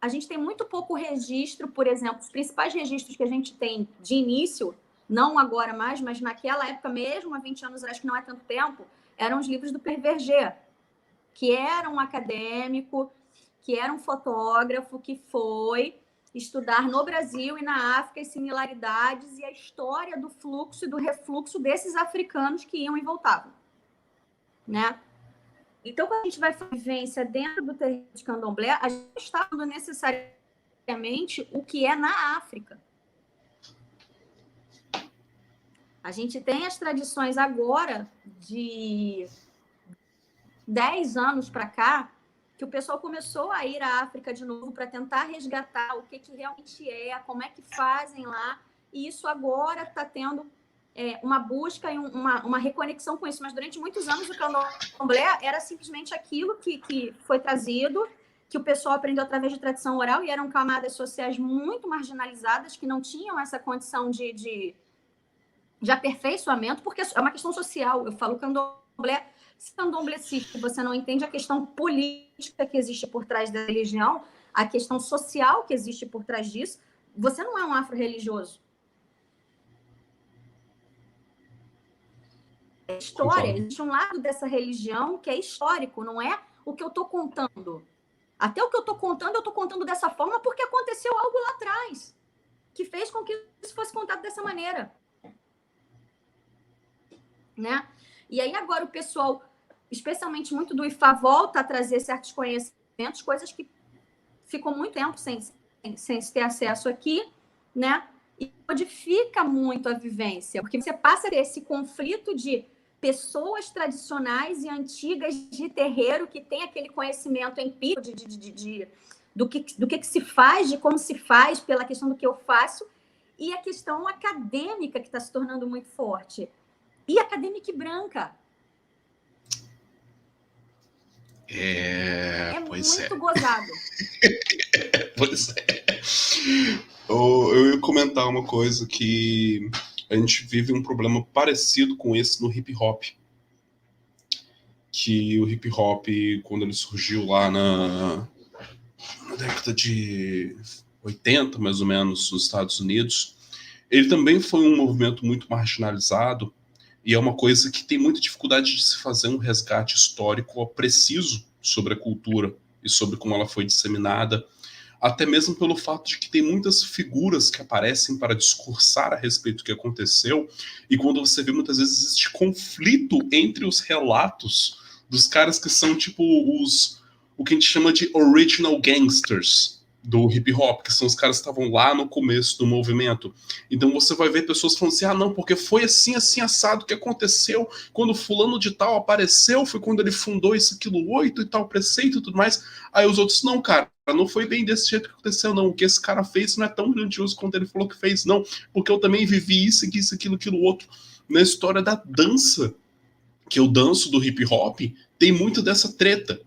A gente tem muito pouco registro, por exemplo, os principais registros que a gente tem de início, não agora mais, mas naquela época mesmo, há 20 anos, acho que não é tanto tempo, eram os livros do Perverger, que era um acadêmico, que era um fotógrafo, que foi estudar no Brasil e na África as similaridades e a história do fluxo e do refluxo desses africanos que iam e voltavam, né? Então, quando a gente vai fazer vivência dentro do terreno de candomblé, a gente está falando necessariamente o que é na África. A gente tem as tradições agora de 10 anos para cá, que o pessoal começou a ir à África de novo para tentar resgatar o que realmente é, como é que fazem lá, e isso agora está tendo uma busca e uma reconexão com isso, mas durante muitos anos o candomblé era simplesmente aquilo que foi trazido, que o pessoal aprendeu através de tradição oral, e eram camadas sociais muito marginalizadas, que não tinham essa condição de aperfeiçoamento, porque é uma questão social. Eu falo candomblé, se candomblessista você não entende a questão política que existe por trás da religião, a questão social que existe por trás disso, você não é um afro-religioso. É história, existe um lado dessa religião que é histórico, não é o que eu estou contando. Até o que eu estou contando dessa forma porque aconteceu algo lá atrás, que fez com que isso fosse contado dessa maneira. Né? E aí agora o pessoal, especialmente muito do IFA, volta a trazer certos conhecimentos, coisas que ficou muito tempo sem ter acesso aqui, né? E modifica muito a vivência, porque você passa a ter esse conflito de pessoas tradicionais e antigas de terreiro que tem aquele conhecimento empírico do que se faz, de como se faz, pela questão do que eu faço, e a questão acadêmica que está se tornando muito forte. E acadêmica e branca. Pois muito gozado. Pois é. Eu ia comentar uma coisa que a gente vive um problema parecido com esse no hip hop. Que o hip hop, quando ele surgiu lá na década de 80, mais ou menos, nos Estados Unidos, ele também foi um movimento muito marginalizado e é uma coisa que tem muita dificuldade de se fazer um resgate histórico preciso sobre a cultura e sobre como ela foi disseminada, até mesmo pelo fato de que tem muitas figuras que aparecem para discursar a respeito do que aconteceu, e quando você vê, muitas vezes existe conflito entre os relatos dos caras que são tipo o que a gente chama de original gangsters do hip hop, que são os caras que estavam lá no começo do movimento. Então você vai ver pessoas falando assim, não, porque foi assim, assim, assado que aconteceu, quando fulano de tal apareceu, foi quando ele fundou isso, aquilo, 8 e tal preceito e tudo mais. Aí os outros, não, cara, não foi bem desse jeito que aconteceu, não. O que esse cara fez não é tão grandioso quanto ele falou que fez, não. Porque eu também vivi isso, aquilo, outro. Na história da dança, que eu danço do hip hop, tem muito dessa treta.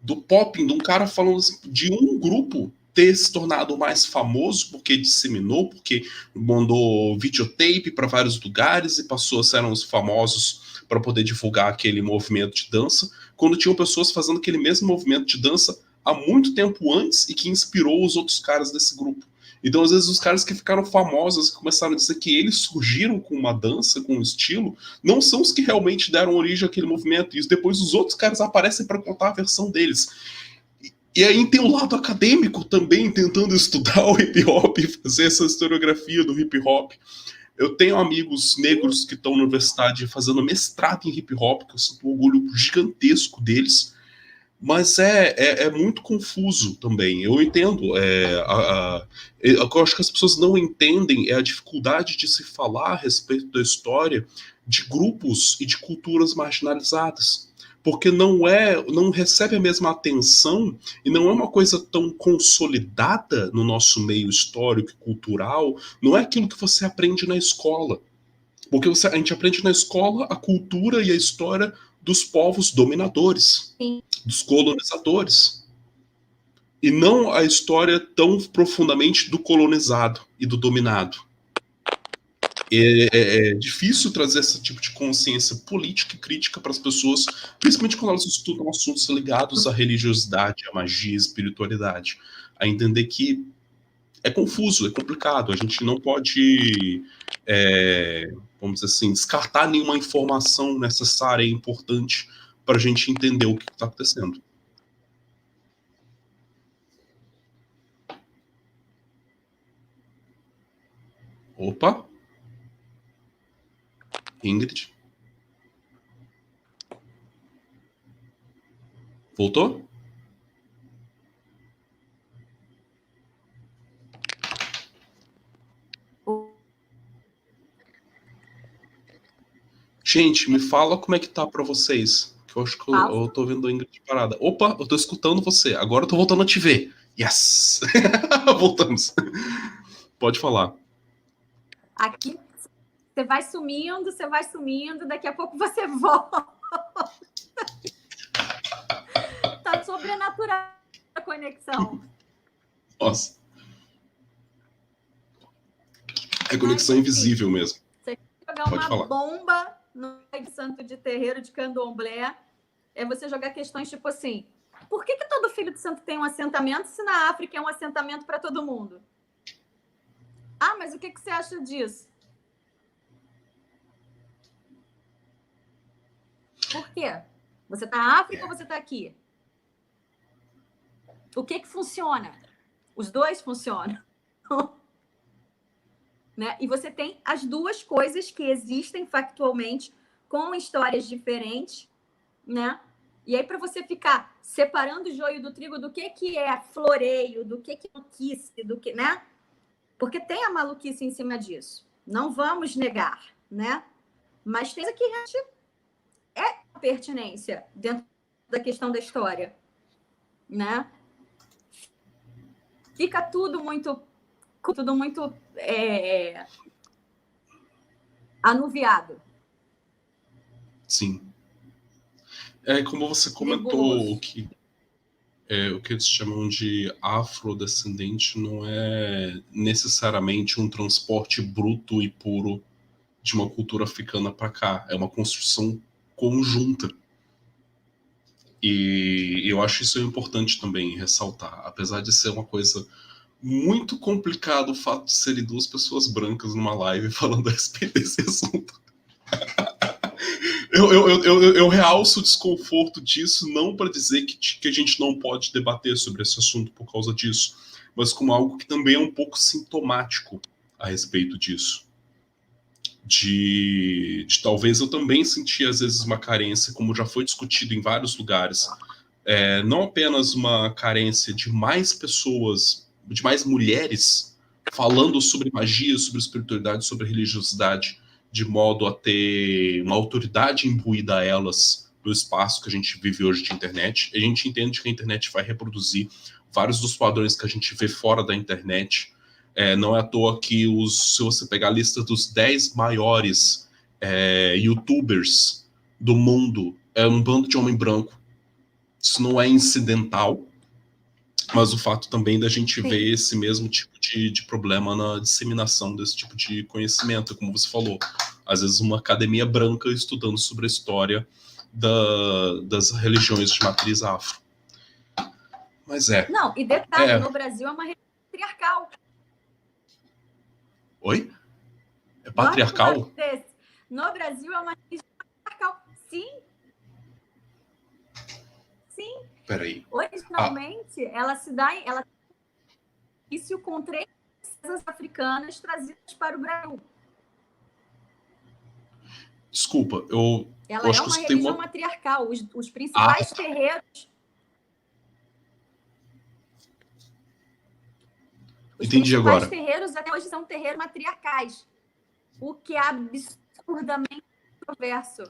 Do popping, de um cara falando assim, de um grupo ter se tornado mais famoso porque disseminou, porque mandou videotape para vários lugares e passou a ser os famosos para poder divulgar aquele movimento de dança, quando tinham pessoas fazendo aquele mesmo movimento de dança há muito tempo antes e que inspirou os outros caras desse grupo. Então, às vezes, os caras que ficaram famosos e começaram a dizer que eles surgiram com uma dança, com um estilo, não são os que realmente deram origem àquele movimento. E depois os outros caras aparecem para contar a versão deles. E aí tem o lado acadêmico também, tentando estudar o hip hop e fazer essa historiografia do hip hop. Eu tenho amigos negros que estão na universidade fazendo mestrado em hip hop, que eu sinto um orgulho gigantesco deles. Mas é muito confuso também. Eu entendo. O que eu acho que as pessoas não entendem é a dificuldade de se falar a respeito da história de grupos e de culturas marginalizadas. Porque não recebe a mesma atenção e não é uma coisa tão consolidada no nosso meio histórico e cultural. Não é aquilo que você aprende na escola. Porque a gente aprende na escola a cultura e a história dos povos dominadores, Sim. dos colonizadores. E não a história tão profundamente do colonizado e do dominado. É difícil trazer esse tipo de consciência política e crítica para as pessoas, principalmente quando elas estudam assuntos ligados à religiosidade, à magia, à espiritualidade. A entender que é confuso, é complicado. A gente não pode, vamos dizer assim, descartar nenhuma informação necessária e importante para a gente entender o que está acontecendo. Opa! Ingrid? Voltou? Gente, me fala como é que tá pra vocês. Que eu acho que eu tô vendo a Ingrid parada. Opa, eu tô escutando você. Agora eu tô voltando a te ver. Yes! Voltamos. Pode falar. Aqui você vai sumindo, daqui a pouco você volta. Tá sobrenatural a conexão. Nossa. É conexão invisível mesmo. Você jogar uma bomba no santo de terreiro de candomblé, é você jogar questões tipo assim: por que todo filho de santo tem um assentamento se na África é um assentamento para todo mundo? Ah, mas o que você acha disso? Por quê? Você está na África ou você está aqui? O que funciona? Os dois funcionam. né? E você tem as duas coisas que existem factualmente, com histórias diferentes, né? E aí, para você ficar separando o joio do trigo, do que é floreio, do que é maluquice, do que, né? Porque tem a maluquice em cima disso. Não vamos negar, né? Mas tem aqui realmente é pertinência dentro da questão da história, né? Fica tudo muito anuviado. Sim. Como você comentou, Nebuloso. o que eles chamam de afrodescendente não é necessariamente um transporte bruto e puro de uma cultura africana para cá. É uma construção conjunta. E eu acho isso importante também ressaltar. Apesar de ser uma coisa muito complicada o fato de serem duas pessoas brancas numa live falando a respeito desse assunto. Eu realço o desconforto disso, não para dizer que a gente não pode debater sobre esse assunto por causa disso, mas como algo que também é um pouco sintomático a respeito disso. De talvez eu também sentir às vezes uma carência, como já foi discutido em vários lugares, não apenas uma carência de mais pessoas, de mais mulheres falando sobre magia, sobre espiritualidade, sobre religiosidade, de modo a ter uma autoridade imbuída a elas no espaço que a gente vive hoje de internet. A gente entende que a internet vai reproduzir vários dos padrões que a gente vê fora da internet. Não é à toa que se você pegar a lista dos 10 maiores youtubers do mundo, é um bando de homem branco. Isso não é incidental, mas o fato também da gente ver esse mesmo tipo de problema na disseminação desse tipo de conhecimento, como você falou. Às vezes uma academia branca estudando sobre a história das religiões de matriz afro. Mas Não, e detalhe, no Brasil é uma religião patriarcal. Oi? É patriarcal? No Brasil é uma religião patriarcal. Sim. Sim. Peraí. Originalmente, ela se dá ela início com 3 princesas africanas trazidas para o Brasil. Desculpa, ela acho é que uma você religião matriarcal. Os principais terreiros. Os Entendi principais agora. terreiros até hoje são terreiros matriarcais, o que é absurdamente controverso.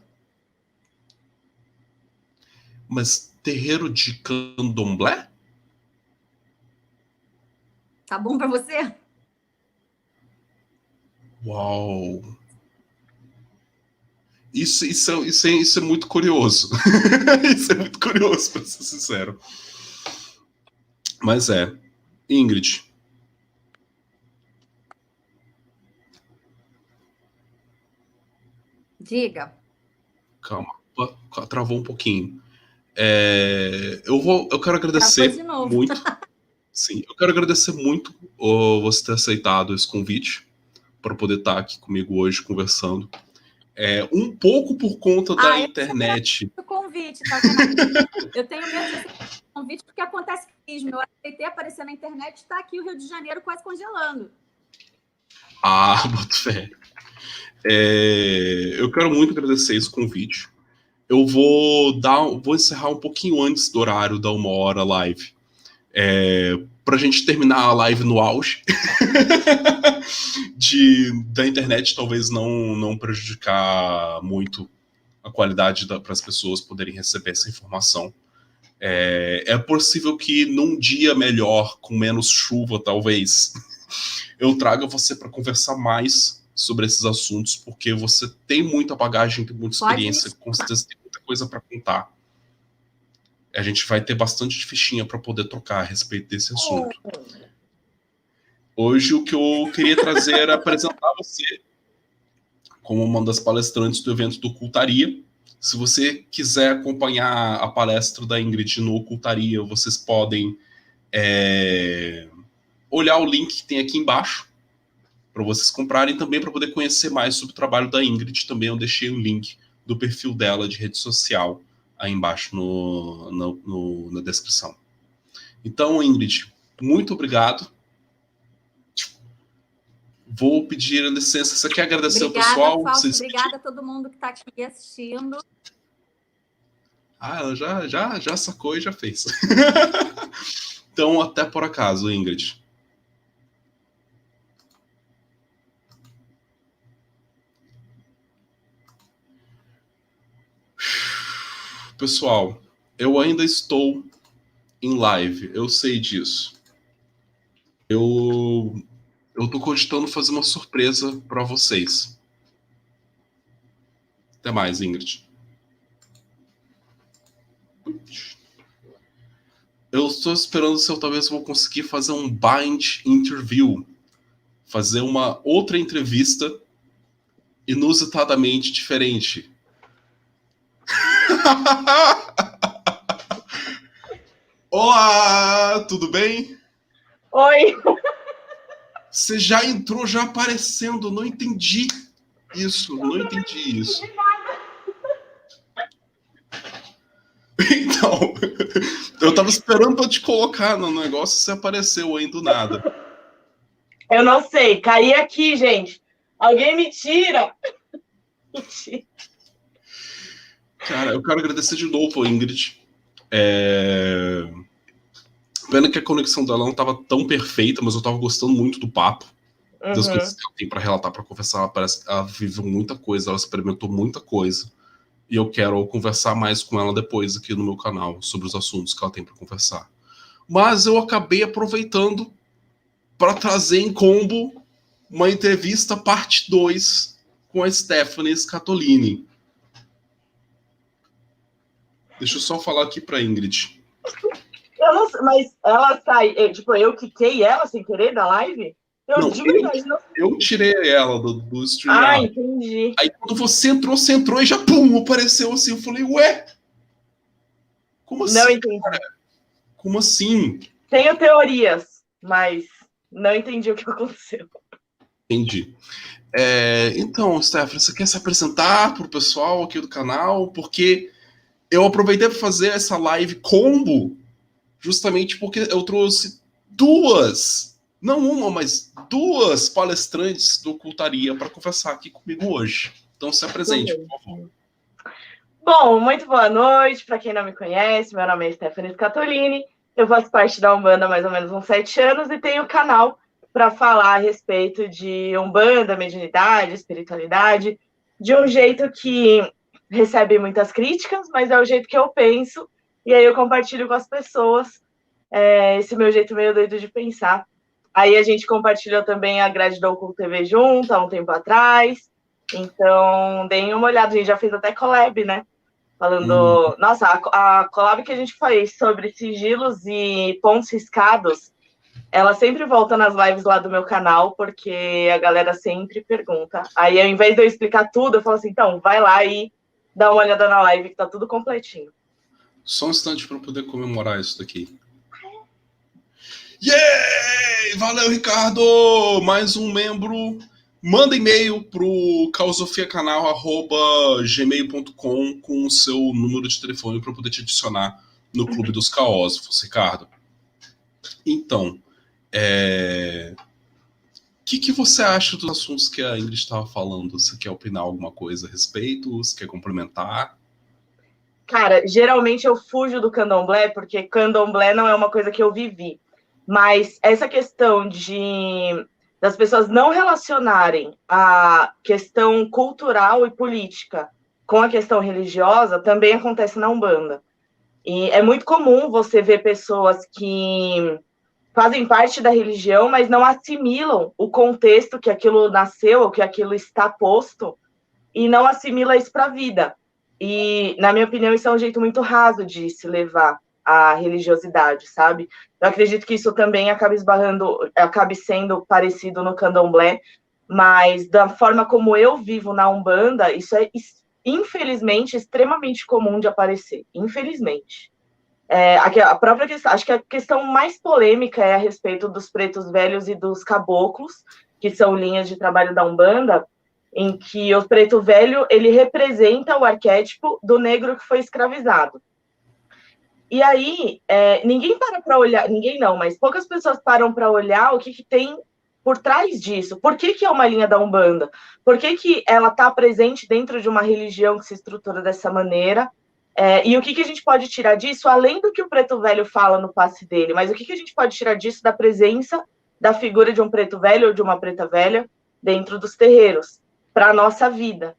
Mas terreiro de candomblé? Tá bom para você? Uau! Isso é muito curioso. Isso é muito curioso, para ser sincero. Mas Ingrid. Diga. Calma, travou um pouquinho. Eu quero agradecer muito. Sim, eu quero agradecer muito você ter aceitado esse convite para poder estar aqui comigo hoje conversando. Um pouco por conta da internet. O convite, tá vendo? Eu tenho medo de aceitar o convite porque acontece mesmo. Eu aceitei aparecer na internet, está aqui o Rio de Janeiro quase congelando. Boto fé. Eu quero muito agradecer esse convite. Eu vou encerrar um pouquinho antes do horário da 1h live. Pra gente terminar a live no auge da internet, talvez não prejudicar muito a qualidade para as pessoas poderem receber essa informação. É possível que num dia melhor, com menos chuva, talvez, eu traga você para conversar mais sobre esses assuntos, porque você tem muita bagagem, tem muita experiência, com certeza tem muita coisa para contar. A gente vai ter bastante fichinha para poder trocar a respeito desse assunto. Hoje, o que eu queria trazer era apresentar você como uma das palestrantes do evento do Ocultaria. Se você quiser acompanhar a palestra da Ingrid no Ocultaria, vocês podem olhar o link que tem aqui embaixo para vocês comprarem, também para poder conhecer mais sobre o trabalho da Ingrid. Também eu deixei o link do perfil dela de rede social aí embaixo na descrição. Então, Ingrid, muito obrigado. Vou pedir licença. Você quer agradecer Obrigada, o pessoal? Fausto, obrigada a todo mundo que está aqui assistindo. Ah, ela já sacou e já fez. Então, até por acaso, Ingrid. Pessoal, eu ainda estou em live, eu sei disso. Eu tô cogitando fazer uma surpresa para vocês. Até mais, Ingrid. Eu estou esperando se eu talvez vou conseguir fazer um bind interview. Fazer uma outra entrevista inusitadamente diferente. Olá, tudo bem? Oi. Você já entrou já aparecendo, não entendi isso, não entendi isso. Então, eu tava esperando pra te colocar no negócio e você apareceu aí do nada. Eu não sei, caí aqui, gente. Alguém me tira. Mentira. Cara, eu quero agradecer de novo a Ingrid. Pena que a conexão dela não tava tão perfeita, mas eu tava gostando muito do papo. Das coisas que ela tem pra relatar, pra conversar. Parece que ela viveu muita coisa, ela experimentou muita coisa. E eu quero conversar mais com ela depois aqui no meu canal, sobre os assuntos que ela tem pra conversar. Mas eu acabei aproveitando para trazer em combo uma entrevista parte 2 com a Stephanie Scatolini. Deixa eu só falar aqui pra Ingrid. Eu não sei, mas ela sai. Tipo, eu quiquei ela sem querer da live? Eu tirei ela do stream. Ah, entendi. Aí quando você entrou e já pum, apareceu assim. Eu falei, ué? Como assim? Não entendi. Cara? Como assim? Tenho teorias, mas não entendi o que aconteceu. Entendi. Então, Stephanie, você quer se apresentar pro pessoal aqui do canal? Porque eu aproveitei para fazer essa live combo justamente porque eu trouxe não uma, mas duas palestrantes do Ocultaria para conversar aqui comigo hoje. Então se apresente, por favor. Bom, muito boa noite. Para quem não me conhece, meu nome é Stephanie Scatolini. Eu faço parte da Umbanda há mais ou menos uns 7 anos e tenho canal para falar a respeito de Umbanda, mediunidade, espiritualidade, de um jeito que recebe muitas críticas, mas é o jeito que eu penso, e aí eu compartilho com as pessoas esse meu jeito meio doido de pensar. Aí a gente compartilhou também a grade da Oculto TV junto, há um tempo atrás, então deem uma olhada, a gente já fez até collab, né? Falando, nossa, a collab que a gente fez sobre sigilos e pontos riscados, ela sempre volta nas lives lá do meu canal, porque a galera sempre pergunta. Aí, ao invés de eu explicar tudo, eu falo assim, então, vai lá e dá uma olhada na live, que tá tudo completinho. Só um instante para poder comemorar isso daqui. Yay! Valeu, Ricardo! Mais um membro. Manda e-mail pro causofiacanal@gmail.com com o seu número de telefone para poder te adicionar no Clube dos Caósofos, Ricardo. Então, o que você acha dos assuntos que a Ingrid estava falando? Você quer opinar alguma coisa a respeito? Você quer complementar? Cara, geralmente eu fujo do candomblé, porque candomblé não é uma coisa que eu vivi. Mas essa questão das pessoas não relacionarem a questão cultural e política com a questão religiosa também acontece na Umbanda. E é muito comum você ver pessoas que fazem parte da religião, mas não assimilam o contexto que aquilo nasceu, ou que aquilo está posto, e não assimila isso para a vida. E, na minha opinião, isso é um jeito muito raso de se levar a religiosidade, sabe? Eu acredito que isso também acabe sendo parecido no candomblé, mas da forma como eu vivo na Umbanda, isso é, infelizmente, extremamente comum de aparecer. Infelizmente. A própria questão, acho que a questão mais polêmica é a respeito dos pretos velhos e dos caboclos, que são linhas de trabalho da Umbanda, em que o preto velho, ele representa o arquétipo do negro que foi escravizado. E aí, ninguém para olhar, ninguém não, mas poucas pessoas param para olhar o que tem por trás disso. Por que é uma linha da Umbanda? Por que ela está presente dentro de uma religião que se estrutura dessa maneira? E o que a gente pode tirar disso, além do que o preto velho fala no passe dele, mas o que a gente pode tirar disso da presença da figura de um preto velho ou de uma preta velha dentro dos terreiros, para a nossa vida?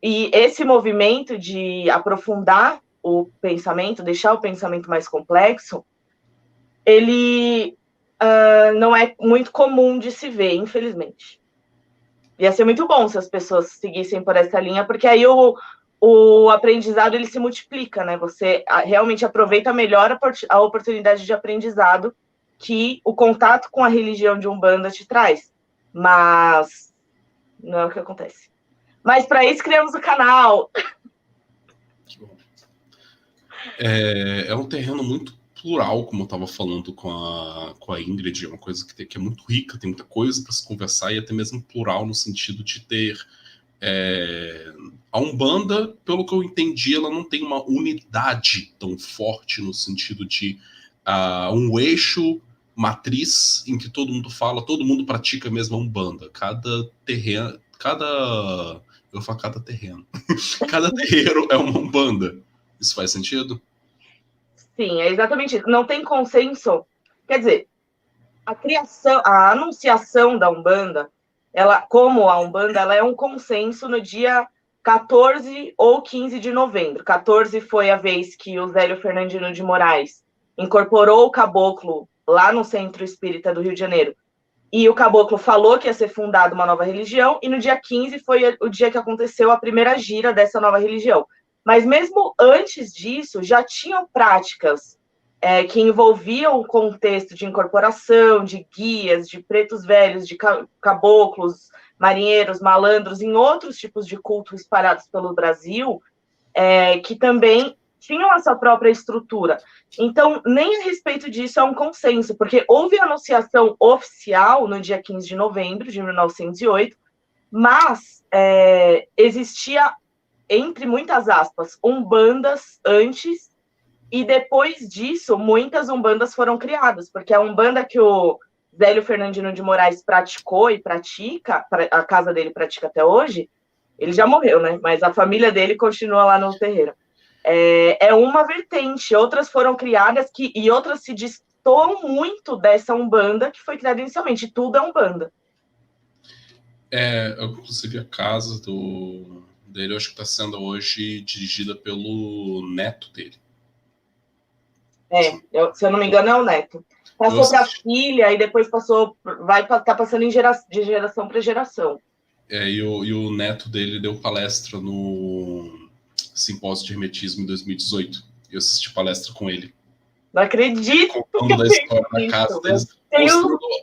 E esse movimento de aprofundar o pensamento, deixar o pensamento mais complexo, ele não é muito comum de se ver, infelizmente. Ia ser muito bom se as pessoas seguissem por essa linha, porque aí o aprendizado ele se multiplica, né? Você realmente aproveita melhor a oportunidade de aprendizado que o contato com a religião de Umbanda te traz. Mas não é o que acontece. Mas para isso criamos o canal. É um terreno muito plural, como eu estava falando com a Ingrid, é uma coisa que é muito rica, tem muita coisa para se conversar, e até mesmo plural no sentido de ter a Umbanda, pelo que eu entendi, ela não tem uma unidade tão forte no sentido de um eixo matriz em que todo mundo fala, todo mundo pratica a mesma Umbanda. Cada terreno, cada terreiro é uma Umbanda. Isso faz sentido? Sim, é exatamente isso. Não tem consenso. Quer dizer, a anunciação da Umbanda, como a Umbanda, ela é um consenso no dia 14 ou 15 de novembro. 14 foi a vez que o Zélio Fernandino de Moraes incorporou o caboclo lá no Centro Espírita do Rio de Janeiro. E o caboclo falou que ia ser fundada uma nova religião, e no dia 15 foi o dia que aconteceu a primeira gira dessa nova religião. Mas mesmo antes disso, já tinham práticas que envolviam o contexto de incorporação, de guias, de pretos velhos, de caboclos, marinheiros, malandros, em outros tipos de culto espalhados pelo Brasil, que também tinham a sua própria estrutura. Então, nem a respeito disso é um consenso, porque houve a anunciação oficial no dia 15 de novembro de 1908, mas existia, entre muitas aspas, umbandas antes, e depois disso, muitas umbandas foram criadas, porque a umbanda que o Zélio Fernandino de Moraes praticou e pratica, a casa dele pratica até hoje, ele já morreu, né? Mas a família dele continua lá no terreiro. É uma vertente, outras foram criadas e outras se destoam muito dessa umbanda que foi criada inicialmente. Tudo é umbanda. Inclusive a casa dele, eu acho que está sendo hoje dirigida pelo neto dele. Se eu não me engano, é o neto. Passou para a filha e depois vai estar passando de geração para geração. E o neto dele deu palestra no Simpósio de Hermetismo em 2018. Eu assisti palestra com ele. Não acredito! Contando a história da casa deles,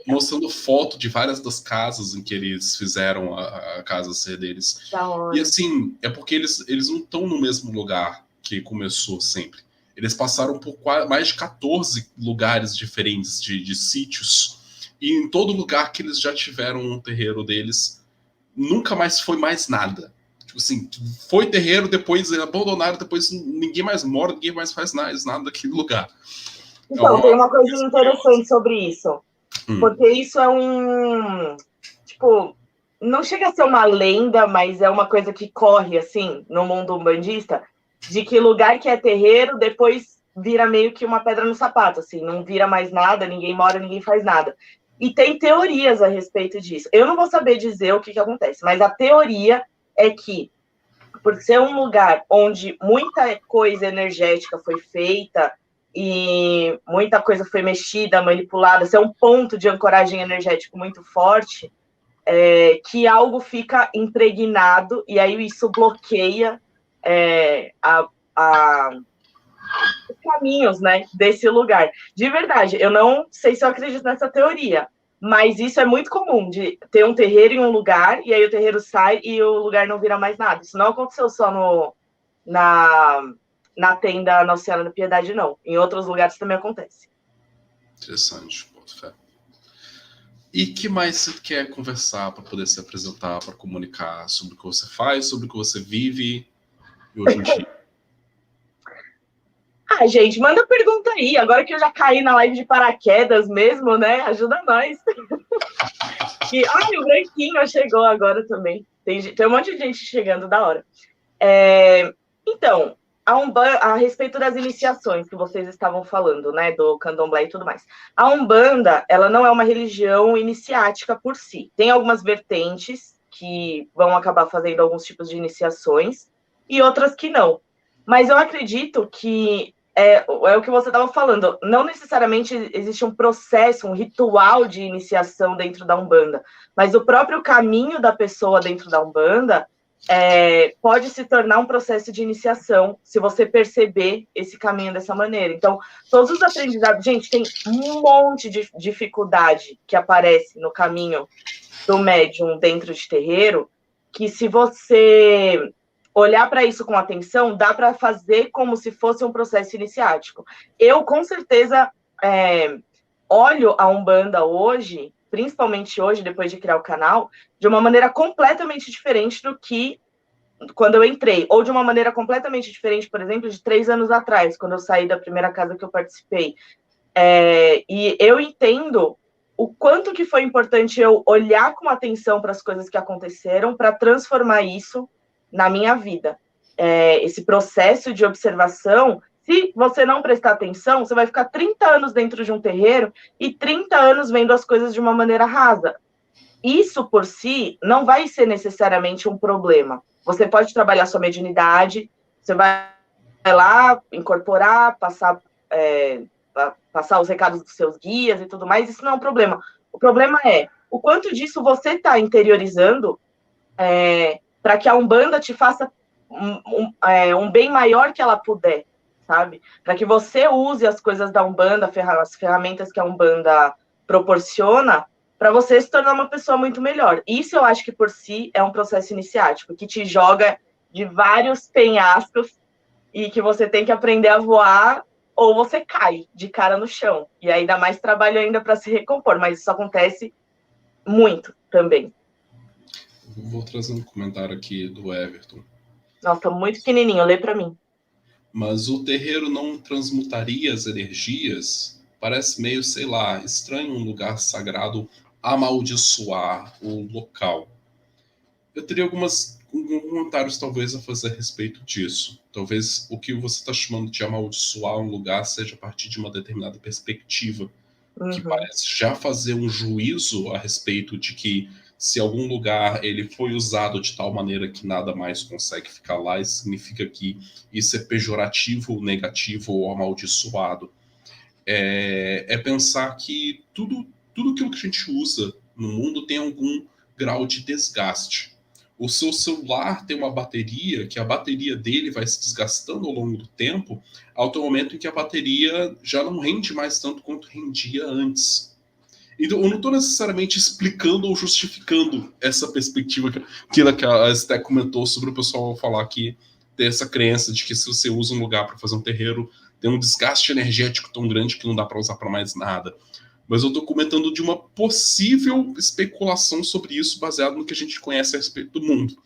mostrando foto de várias das casas em que eles fizeram a casa ser deles. E assim, é porque eles não estão no mesmo lugar que começou sempre. Eles passaram por mais de 14 lugares diferentes de sítios. E em todo lugar que eles já tiveram um terreiro deles, nunca mais foi mais nada. Tipo assim, foi terreiro, depois abandonaram, depois ninguém mais mora, ninguém mais faz nada naquele lugar. Então, tem uma coisa interessante sobre isso. Porque isso é tipo, não chega a ser uma lenda, mas é uma coisa que corre, assim, no mundo umbandista, de que lugar que é terreiro, depois vira meio que uma pedra no sapato, assim, não vira mais nada, ninguém mora, ninguém faz nada. E tem teorias a respeito disso. Eu não vou saber dizer o que acontece, mas a teoria é que, por ser um lugar onde muita coisa energética foi feita e muita coisa foi mexida, manipulada, ser um ponto de ancoragem energético muito forte, que algo fica impregnado e aí isso bloqueia os caminhos, né, desse lugar. De verdade, eu não sei se eu acredito nessa teoria, mas isso é muito comum, de ter um terreiro em um lugar, e aí o terreiro sai e o lugar não vira mais nada. Isso não aconteceu só na tenda Nossa Senhora da Piedade, não. Em outros lugares também acontece. Interessante, boto fé. E que mais você quer conversar para poder se apresentar, para comunicar sobre o que você faz, sobre o que você vive hoje em dia? Gente, manda pergunta aí. Agora que eu já caí na live de paraquedas mesmo, né? Ajuda nós. O Branquinho chegou agora também. Tem um monte de gente chegando, da hora. Então, a respeito das iniciações que vocês estavam falando, né, do candomblé e tudo mais. A Umbanda, ela não é uma religião iniciática por si. Tem algumas vertentes que vão acabar fazendo alguns tipos de iniciações e outras que não. Mas eu acredito que é o que você estava falando, não necessariamente existe um processo, um ritual de iniciação dentro da Umbanda, mas o próprio caminho da pessoa dentro da Umbanda pode se tornar um processo de iniciação, se você perceber esse caminho dessa maneira. Então, todos os aprendizados... Gente, tem um monte de dificuldade que aparece no caminho do médium dentro de terreiro, que se você olhar para isso com atenção, dá para fazer como se fosse um processo iniciático. Eu, com certeza, olho a Umbanda hoje, principalmente hoje, depois de criar o canal, de uma maneira completamente diferente do que quando eu entrei, ou de uma maneira completamente diferente, por exemplo, de 3 anos atrás, quando eu saí da primeira casa que eu participei. E eu entendo o quanto que foi importante eu olhar com atenção para as coisas que aconteceram, para transformar isso na minha vida. Esse processo de observação, se você não prestar atenção, você vai ficar 30 anos dentro de um terreiro e 30 anos vendo as coisas de uma maneira rasa. Isso, por si, não vai ser necessariamente um problema. Você pode trabalhar sua mediunidade, você vai lá incorporar, passar os recados dos seus guias e tudo mais, isso não é um problema. O problema é o quanto disso você está interiorizando para que a Umbanda te faça um bem maior que ela puder, sabe? Para que você use as coisas da Umbanda, as ferramentas que a Umbanda proporciona, para você se tornar uma pessoa muito melhor. Isso eu acho que por si é um processo iniciático, que te joga de vários penhascos e que você tem que aprender a voar ou você cai de cara no chão. E aí dá mais trabalho ainda para se recompor, mas isso acontece muito também. Vou trazer um comentário aqui do Everton. Nossa, tô muito pequenininho, lê para mim. Mas o terreiro não transmutaria as energias? Parece meio, sei lá, estranho um lugar sagrado amaldiçoar o local. Eu teria alguns comentários talvez a fazer a respeito disso. Talvez o que você está chamando de amaldiçoar um lugar seja a partir de uma determinada perspectiva, que parece já fazer um juízo a respeito de que se algum lugar ele foi usado de tal maneira que nada mais consegue ficar lá, isso significa que isso é pejorativo, negativo ou amaldiçoado. É pensar que tudo aquilo que a gente usa no mundo tem algum grau de desgaste. O seu celular tem uma bateria, que a bateria dele vai se desgastando ao longo do tempo, até o momento em que a bateria já não rende mais tanto quanto rendia antes. Então, eu não estou necessariamente explicando ou justificando essa perspectiva que a Esté comentou sobre o pessoal falar que tem essa crença de que se você usa um lugar para fazer um terreiro, tem um desgaste energético tão grande que não dá para usar para mais nada. Mas eu estou comentando de uma possível especulação sobre isso baseado no que a gente conhece a respeito do mundo.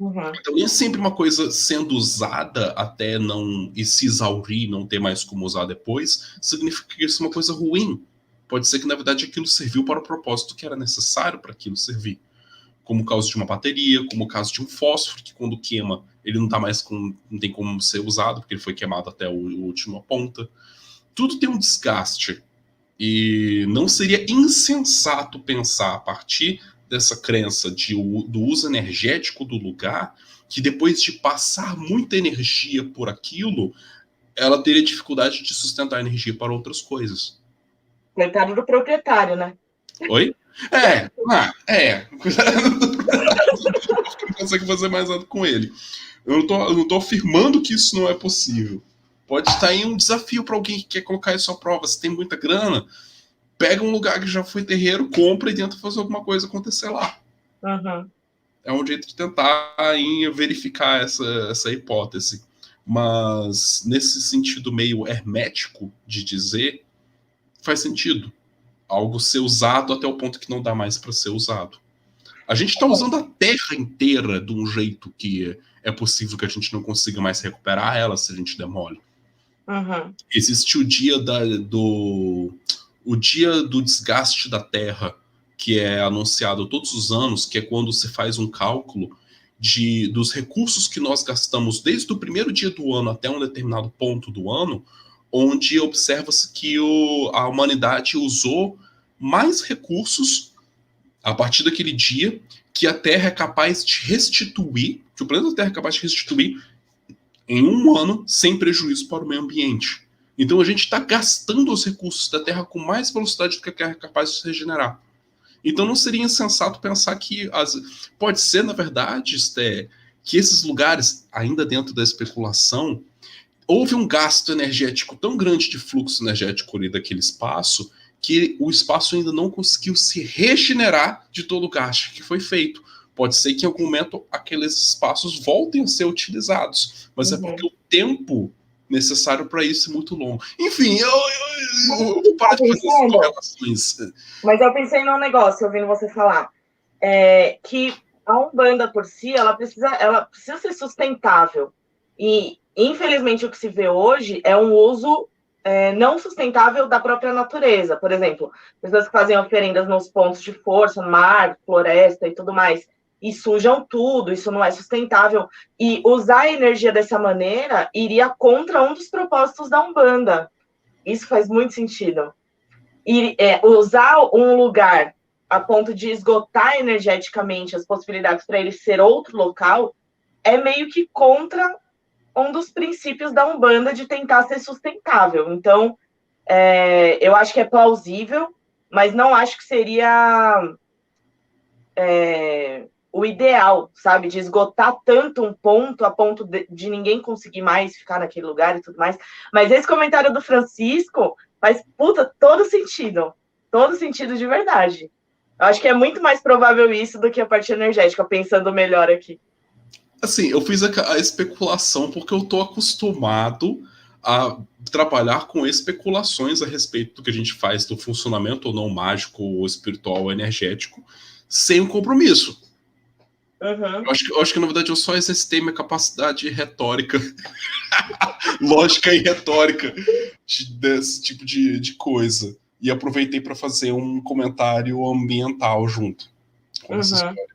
Então, nem sempre uma coisa sendo usada até não e se exaurir, não ter mais como usar depois, significa que isso é uma coisa ruim. Pode ser que, na verdade, aquilo serviu para o propósito que era necessário para aquilo servir. Como o caso de uma bateria, como o caso de um fósforo, que quando queima, ele não tem como ser usado, porque ele foi queimado até a última ponta. Tudo tem um desgaste. E não seria insensato pensar, a partir dessa crença do uso energético do lugar, que depois de passar muita energia por aquilo, ela teria dificuldade de sustentar energia para outras coisas. Comentário do proprietário, né? Oi? Não consegue fazer mais nada com ele. Eu não tô afirmando que isso não é possível. Pode estar em um desafio para alguém que quer colocar isso à prova. Se tem muita grana, pega um lugar que já foi terreiro, compra e tenta fazer alguma coisa acontecer lá. É um jeito de tentar verificar essa hipótese. Mas nesse sentido meio hermético de dizer, faz sentido. Algo ser usado até o ponto que não dá mais para ser usado. A gente está usando a Terra inteira de um jeito que é possível que a gente não consiga mais recuperar ela se a gente demole. Existe o dia do desgaste da Terra que é anunciado todos os anos, que é quando se faz um cálculo dos recursos que nós gastamos desde o primeiro dia do ano até um determinado ponto do ano, onde observa-se que a humanidade usou mais recursos a partir daquele dia que a Terra é capaz de restituir, que o planeta Terra é capaz de restituir em um ano sem prejuízo para o meio ambiente. Então a gente está gastando os recursos da Terra com mais velocidade do que a Terra é capaz de se regenerar. Então não seria insensato pensar que pode ser, na verdade, que esses lugares, ainda dentro da especulação, houve um gasto energético tão grande de fluxo energético ali daquele espaço que o espaço ainda não conseguiu se regenerar de todo o gasto que foi feito. Pode ser que em algum momento aqueles espaços voltem a ser utilizados, mas é porque o tempo necessário para isso é muito longo. Enfim, eu vou parar de fazer essas correlações. Mas eu pensei num negócio, ouvindo você falar, que a Umbanda por si, ela precisa ser sustentável. E, infelizmente, o que se vê hoje é um uso não sustentável da própria natureza. Por exemplo, pessoas que fazem oferendas nos pontos de força, mar, floresta e tudo mais, e sujam tudo, isso não é sustentável. E usar a energia dessa maneira iria contra um dos propósitos da Umbanda. Isso faz muito sentido. E usar um lugar a ponto de esgotar energeticamente as possibilidades para ele ser outro local é meio que contra um dos princípios da Umbanda de tentar ser sustentável. Então, eu acho que é plausível, mas não acho que seria o ideal, sabe? De esgotar tanto um ponto a ponto de ninguém conseguir mais ficar naquele lugar e tudo mais. Mas esse comentário do Francisco faz, todo sentido de verdade. Eu acho que é muito mais provável isso do que a parte energética, pensando melhor aqui. Assim, eu fiz a especulação porque eu tô acostumado a trabalhar com especulações a respeito do que a gente faz do funcionamento ou não mágico, ou espiritual ou energético, sem um compromisso. Uhum. Eu acho que, na verdade, eu só exercitei minha capacidade retórica, lógica e retórica desse tipo de coisa. E aproveitei para fazer um comentário ambiental junto com essa história.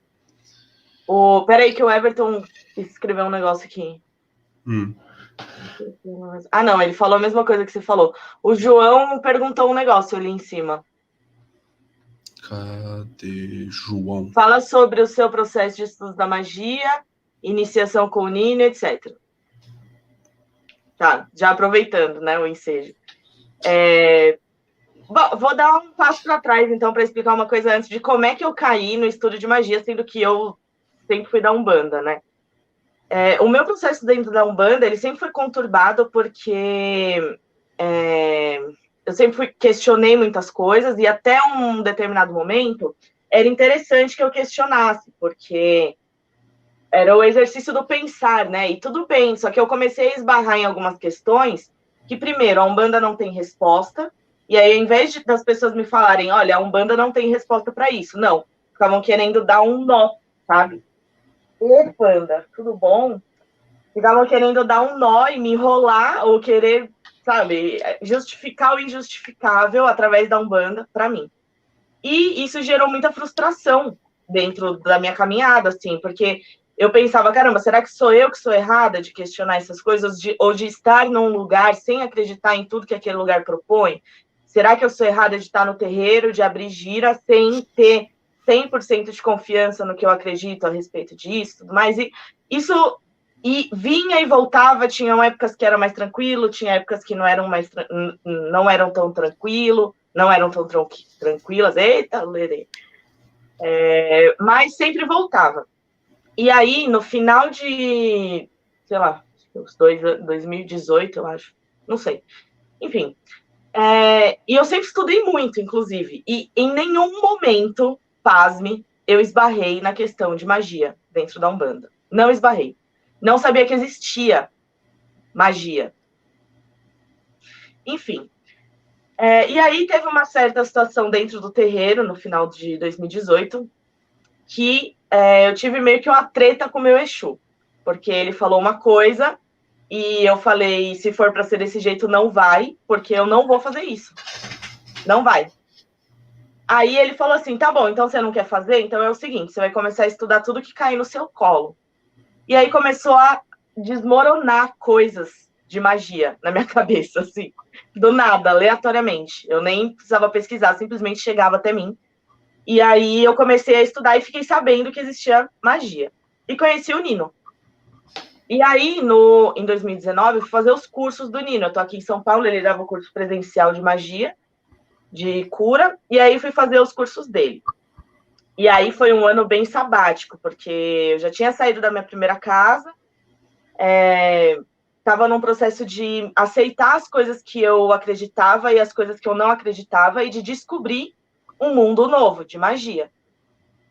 Peraí, que o Everton escreveu um negócio aqui. Ah, não, ele falou a mesma coisa que você falou. O João perguntou um negócio ali em cima. Cadê João? Fala sobre o seu processo de estudos da magia, iniciação com o Nino, etc. Tá, já aproveitando, né, o ensejo. Bom, vou dar um passo para trás, então, para explicar uma coisa antes de como é que eu caí no estudo de magia, sendo que eu sempre fui da Umbanda, né? O meu processo dentro da Umbanda, ele sempre foi conturbado porque eu sempre questionei muitas coisas e até um determinado momento era interessante que eu questionasse, porque era o exercício do pensar, né? E tudo bem, só que eu comecei a esbarrar em algumas questões que, primeiro, a Umbanda não tem resposta, e aí, ao invés das pessoas me falarem, olha, a Umbanda não tem resposta para isso, não, ficavam querendo dar um nó, sabe? Umbanda, tudo bom? Ficavam querendo dar um nó e me enrolar, ou querer, sabe, justificar o injustificável através da Umbanda para mim. E isso gerou muita frustração dentro da minha caminhada, assim, porque eu pensava, caramba, será que sou eu que sou errada de questionar essas coisas, ou de estar num lugar sem acreditar em tudo que aquele lugar propõe? Será que eu sou errada de estar no terreiro, de abrir gira, sem ter 100% de confiança no que eu acredito a respeito disso, tudo mais? E isso vinha e voltava, tinham épocas que era mais tranquilo, tinha épocas que não eram tão tranquilo, não eram tão tranquilas, eita, lerei. Mas sempre voltava. E aí, no final de, sei lá, 2018, eu acho, não sei. Enfim, e eu sempre estudei muito, inclusive, e em nenhum momento, pasme, eu esbarrei na questão de magia dentro da Umbanda. Não esbarrei. Não sabia que existia magia. Enfim. E aí teve uma certa situação dentro do terreiro, no final de 2018, que eu tive meio que uma treta com o meu Exu, porque ele falou uma coisa e eu falei, se for para ser desse jeito, não vai, porque eu não vou fazer isso. Não vai. Aí ele falou assim, tá bom, então você não quer fazer? Então é o seguinte, você vai começar a estudar tudo que cair no seu colo. E aí começou a desmoronar coisas de magia na minha cabeça, assim, do nada, aleatoriamente. Eu nem precisava pesquisar, simplesmente chegava até mim. E aí eu comecei a estudar e fiquei sabendo que existia magia. E conheci o Nino. E aí, em 2019, eu fui fazer os cursos do Nino. Eu tô aqui em São Paulo, ele dava o curso presencial de magia, de cura, e aí fui fazer os cursos dele. E aí foi um ano bem sabático, porque eu já tinha saído da minha primeira casa, estava num processo de aceitar as coisas que eu acreditava e as coisas que eu não acreditava, e de descobrir um mundo novo de magia.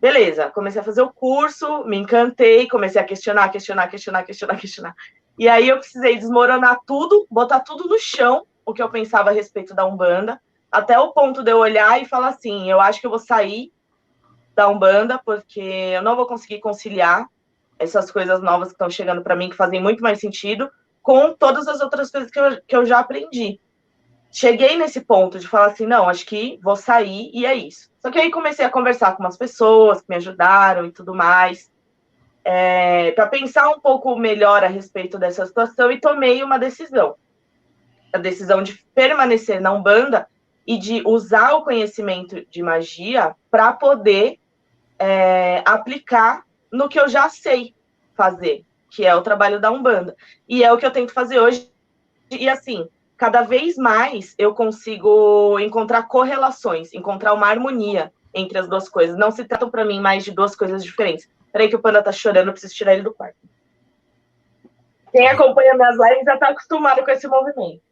Beleza, comecei a fazer o curso, me encantei, comecei a questionar. E aí eu precisei desmoronar tudo, botar tudo no chão, o que eu pensava a respeito da Umbanda, até o ponto de eu olhar e falar assim, eu acho que eu vou sair da Umbanda, porque eu não vou conseguir conciliar essas coisas novas que estão chegando para mim, que fazem muito mais sentido, com todas as outras coisas que eu já aprendi. Cheguei nesse ponto de falar assim, não, acho que vou sair e é isso. Só que aí comecei a conversar com umas pessoas que me ajudaram e tudo mais, para pensar um pouco melhor a respeito dessa situação, e tomei uma decisão. A decisão de permanecer na Umbanda e de usar o conhecimento de magia para poder aplicar no que eu já sei fazer, que é o trabalho da Umbanda. E é o que eu tento fazer hoje. E assim, cada vez mais eu consigo encontrar correlações, encontrar uma harmonia entre as duas coisas. Não se tratam para mim mais de duas coisas diferentes. Peraí que o Panda tá chorando, eu preciso tirar ele do quarto. Quem acompanha minhas lives já tá acostumado com esse movimento.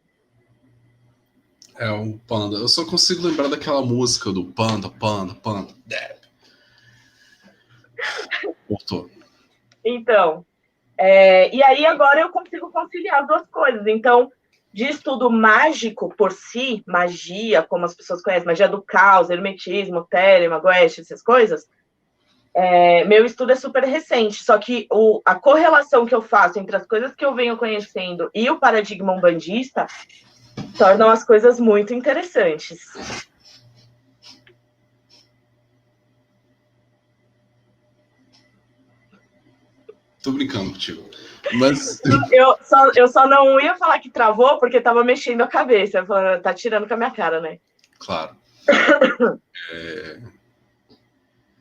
É o Panda. Eu só consigo lembrar daquela música do Panda, Panda, Panda. Voltou. Então, e aí agora eu consigo conciliar as duas coisas. Então, de estudo mágico por si, magia, como as pessoas conhecem, magia do caos, hermetismo, telema, goetia, essas coisas, meu estudo é super recente, só que a correlação que eu faço entre as coisas que eu venho conhecendo e o paradigma umbandista tornam as coisas muito interessantes. Tô brincando contigo. Mas... eu só não ia falar que travou porque tava mexendo a cabeça. Falando, tá tirando com a minha cara, né? Claro.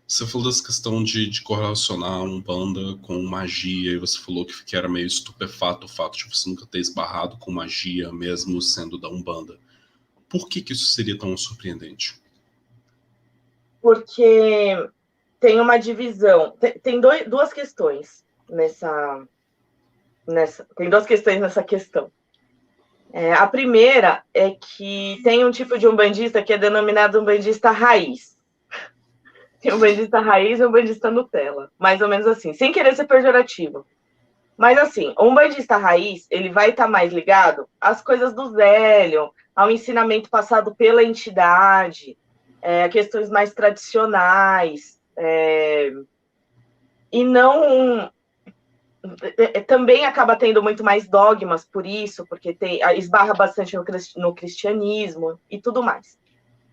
Você falou dessa questão de correlacionar Umbanda com magia, e você falou que era meio estupefato o fato de você nunca ter esbarrado com magia, mesmo sendo da Umbanda. Por que isso seria tão surpreendente? Porque tem uma divisão, tem duas questões tem duas questões nessa questão. A primeira é que tem um tipo de umbandista que é denominado umbandista raiz. Tem umbandista raiz e umbandista Nutella, mais ou menos assim, sem querer ser pejorativo. Mas assim, o umbandista raiz, ele vai estar mais ligado às coisas do Zélio, ao ensinamento passado pela entidade, a questões mais tradicionais, e não... também acaba tendo muito mais dogmas por isso, porque esbarra bastante no cristianismo e tudo mais.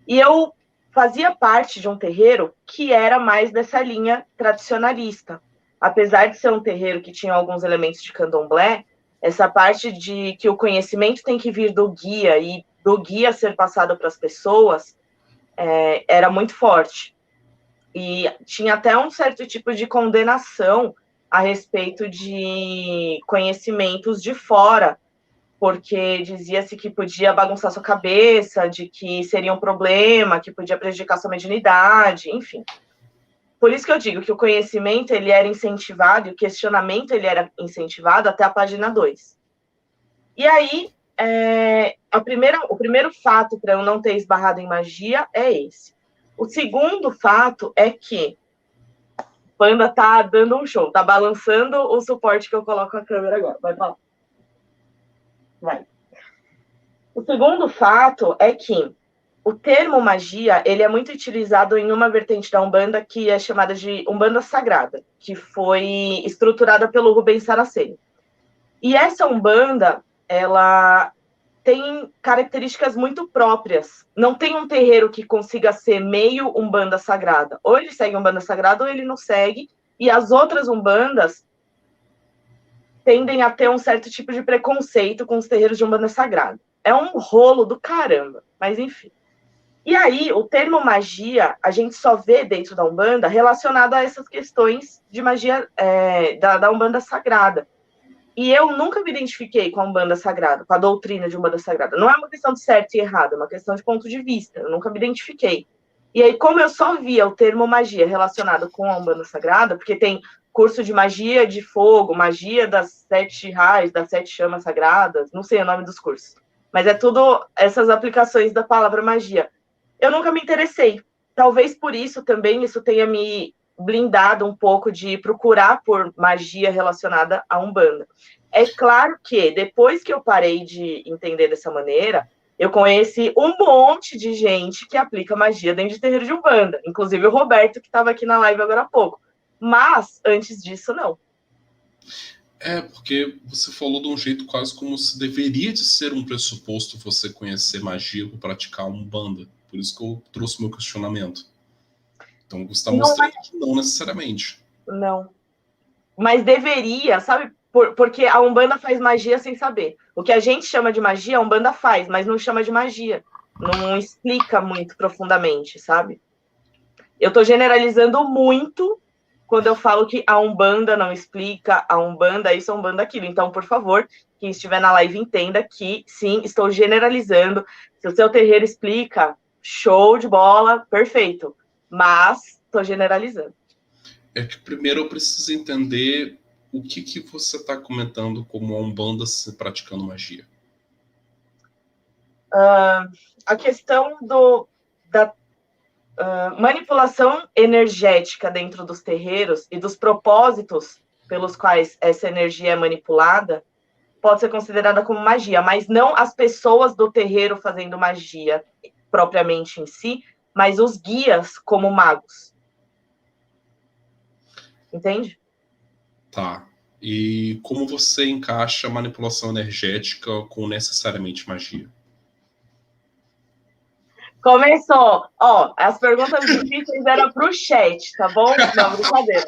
E eu fazia parte de um terreiro que era mais dessa linha tradicionalista. Apesar de ser um terreiro que tinha alguns elementos de candomblé, essa parte de que o conhecimento tem que vir do guia e do guia ser passado para as pessoas era muito forte. E tinha até um certo tipo de condenação a respeito de conhecimentos de fora, porque dizia-se que podia bagunçar sua cabeça, de que seria um problema, que podia prejudicar sua mediunidade, enfim. Por isso que eu digo que o conhecimento ele era incentivado, e o questionamento ele era incentivado até a página 2. E aí, o primeiro fato para eu não ter esbarrado em magia é esse. O segundo fato é que Panda tá dando um show, tá balançando o suporte que eu coloco a câmera agora. Vai falar. Vai. O segundo fato é que o termo magia, ele é muito utilizado em uma vertente da Umbanda que é chamada de Umbanda Sagrada, que foi estruturada pelo Rubens Saraceni. E essa Umbanda, ela tem características muito próprias. Não tem um terreiro que consiga ser meio umbanda sagrada. Ou ele segue umbanda sagrada ou ele não segue. E as outras umbandas tendem a ter um certo tipo de preconceito com os terreiros de umbanda sagrada. É um rolo do caramba, mas enfim. E aí, o termo magia, a gente só vê dentro da Umbanda relacionado a essas questões de magia da Umbanda sagrada. E eu nunca me identifiquei com a Umbanda sagrada, com a doutrina de Umbanda sagrada. Não é uma questão de certo e errado, é uma questão de ponto de vista. Eu nunca me identifiquei. E aí, como eu só via o termo magia relacionado com a Umbanda sagrada, porque tem curso de magia de fogo, magia das 7 raios, das 7 chamas sagradas, não sei o nome dos cursos. Mas é tudo essas aplicações da palavra magia. Eu nunca me interessei. Talvez por isso também isso tenha me blindado um pouco de procurar por magia relacionada à Umbanda. É claro que depois que eu parei de entender dessa maneira, eu conheci um monte de gente que aplica magia dentro de terreiro de Umbanda, inclusive o Roberto, que estava aqui na live agora há pouco. Mas, antes disso, não. Porque você falou de um jeito quase como se deveria de ser um pressuposto você conhecer magia para praticar Umbanda. Por isso que eu trouxe meu questionamento. Então você está mostrando que não necessariamente. Não. Mas deveria, sabe? Porque a Umbanda faz magia sem saber. O que a gente chama de magia, a Umbanda faz, mas não chama de magia. Não explica muito profundamente, sabe? Eu estou generalizando muito quando eu falo que a Umbanda não explica, a Umbanda isso, a Umbanda aquilo. Então, por favor, quem estiver na live entenda que, sim, estou generalizando. Se o seu terreiro explica, show de bola, perfeito. Mas estou generalizando. É que primeiro eu preciso entender o que você está comentando como a Umbanda se praticando magia. A questão da manipulação energética dentro dos terreiros e dos propósitos pelos quais essa energia é manipulada pode ser considerada como magia, mas não as pessoas do terreiro fazendo magia propriamente em si, mas os guias como magos. Entende? Tá. E como você encaixa manipulação energética com necessariamente magia? Começou. Ó, as perguntas difíceis eram para o chat, tá bom? Não, brincadeira.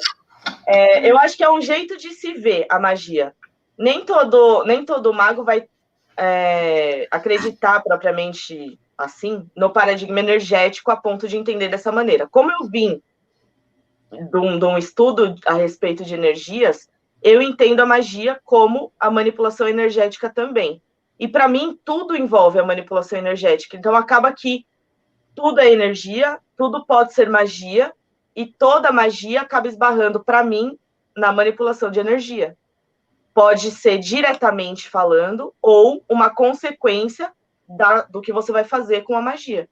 Eu acho que é um jeito de se ver a magia. Nem todo mago vai acreditar propriamente assim no paradigma energético a ponto de entender dessa maneira. Como eu vim de um estudo a respeito de energias, eu entendo a magia como a manipulação energética também. E para mim, tudo envolve a manipulação energética. Então, acaba que tudo é energia, tudo pode ser magia, e toda magia acaba esbarrando, para mim, na manipulação de energia. Pode ser diretamente falando, ou uma consequência do que você vai fazer com a magia.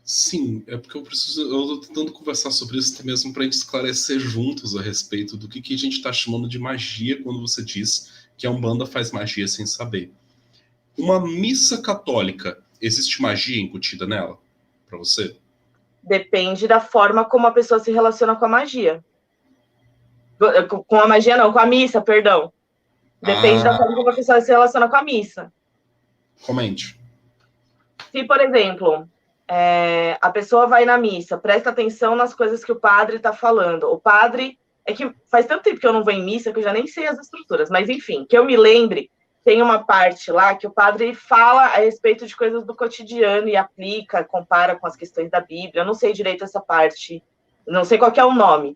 Sim, é porque eu tô tentando conversar sobre isso até mesmo para a gente esclarecer juntos a respeito do que a gente está chamando de magia quando você diz que a Umbanda faz magia sem saber. Uma missa católica, existe magia incutida nela? Para você? Depende da forma como a pessoa se relaciona com a magia. Com a magia não, com a missa, perdão. Depende da forma como a pessoa se relaciona com a missa. Comente. Se, por exemplo, a pessoa vai na missa, presta atenção nas coisas que o padre está falando. O padre... É que faz tanto tempo que eu não vou em missa que eu já nem sei as estruturas, mas enfim, que eu me lembre, tem uma parte lá que o padre fala a respeito de coisas do cotidiano e aplica, compara com as questões da Bíblia. Eu não sei direito essa parte, não sei qual que é o nome,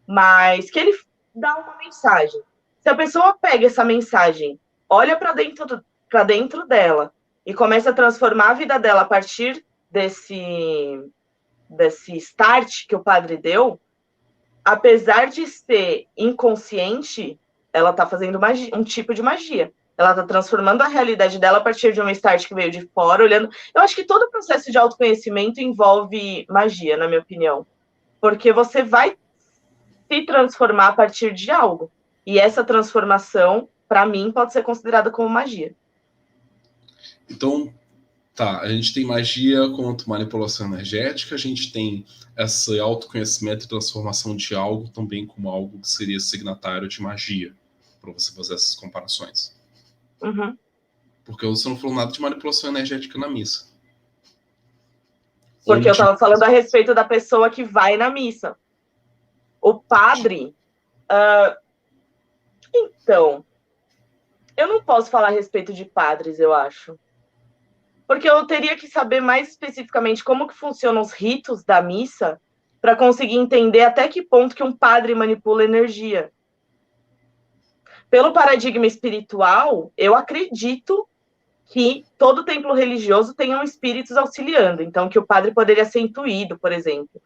mas que ele dá uma mensagem. Se a pessoa pega essa mensagem, olha para dentro dela e começa a transformar a vida dela a partir desse start que o padre deu, apesar de ser inconsciente, ela está fazendo um tipo de magia. Ela está transformando a realidade dela a partir de um start que veio de fora, olhando. Eu acho que todo o processo de autoconhecimento envolve magia, na minha opinião. Porque você vai se transformar a partir de algo. E essa transformação, para mim, pode ser considerada como magia. Então, tá, a gente tem magia quanto manipulação energética, a gente tem esse autoconhecimento e transformação de algo também como algo que seria signatário de magia, para você fazer essas comparações. Uhum. Porque você não falou nada de manipulação energética na missa. Porque eu estava falando a respeito da pessoa que vai na missa. O padre... Então, eu não posso falar a respeito de padres, eu acho. Porque eu teria que saber mais especificamente como que funcionam os ritos da missa para conseguir entender até que ponto que um padre manipula energia. Pelo paradigma espiritual, eu acredito que todo templo religioso tenha espíritos auxiliando, então que o padre poderia ser intuído, por exemplo.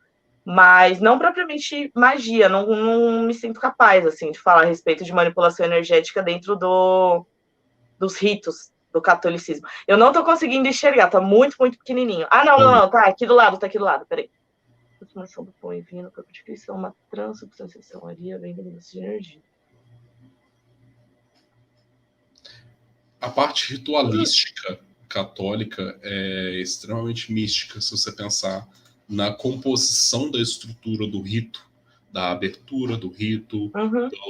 Mas não propriamente magia, não me sinto capaz assim, de falar a respeito de manipulação energética dentro dos ritos do catolicismo. Eu não estou conseguindo enxergar, tá muito, muito pequenininho. Não, tá aqui do lado, peraí. A transformação do pão e vinho no corpo de Cristo é uma transubstanciação, vem da mudança de energia. A parte ritualística católica é extremamente mística, se você pensar na composição da estrutura do rito, da abertura do rito,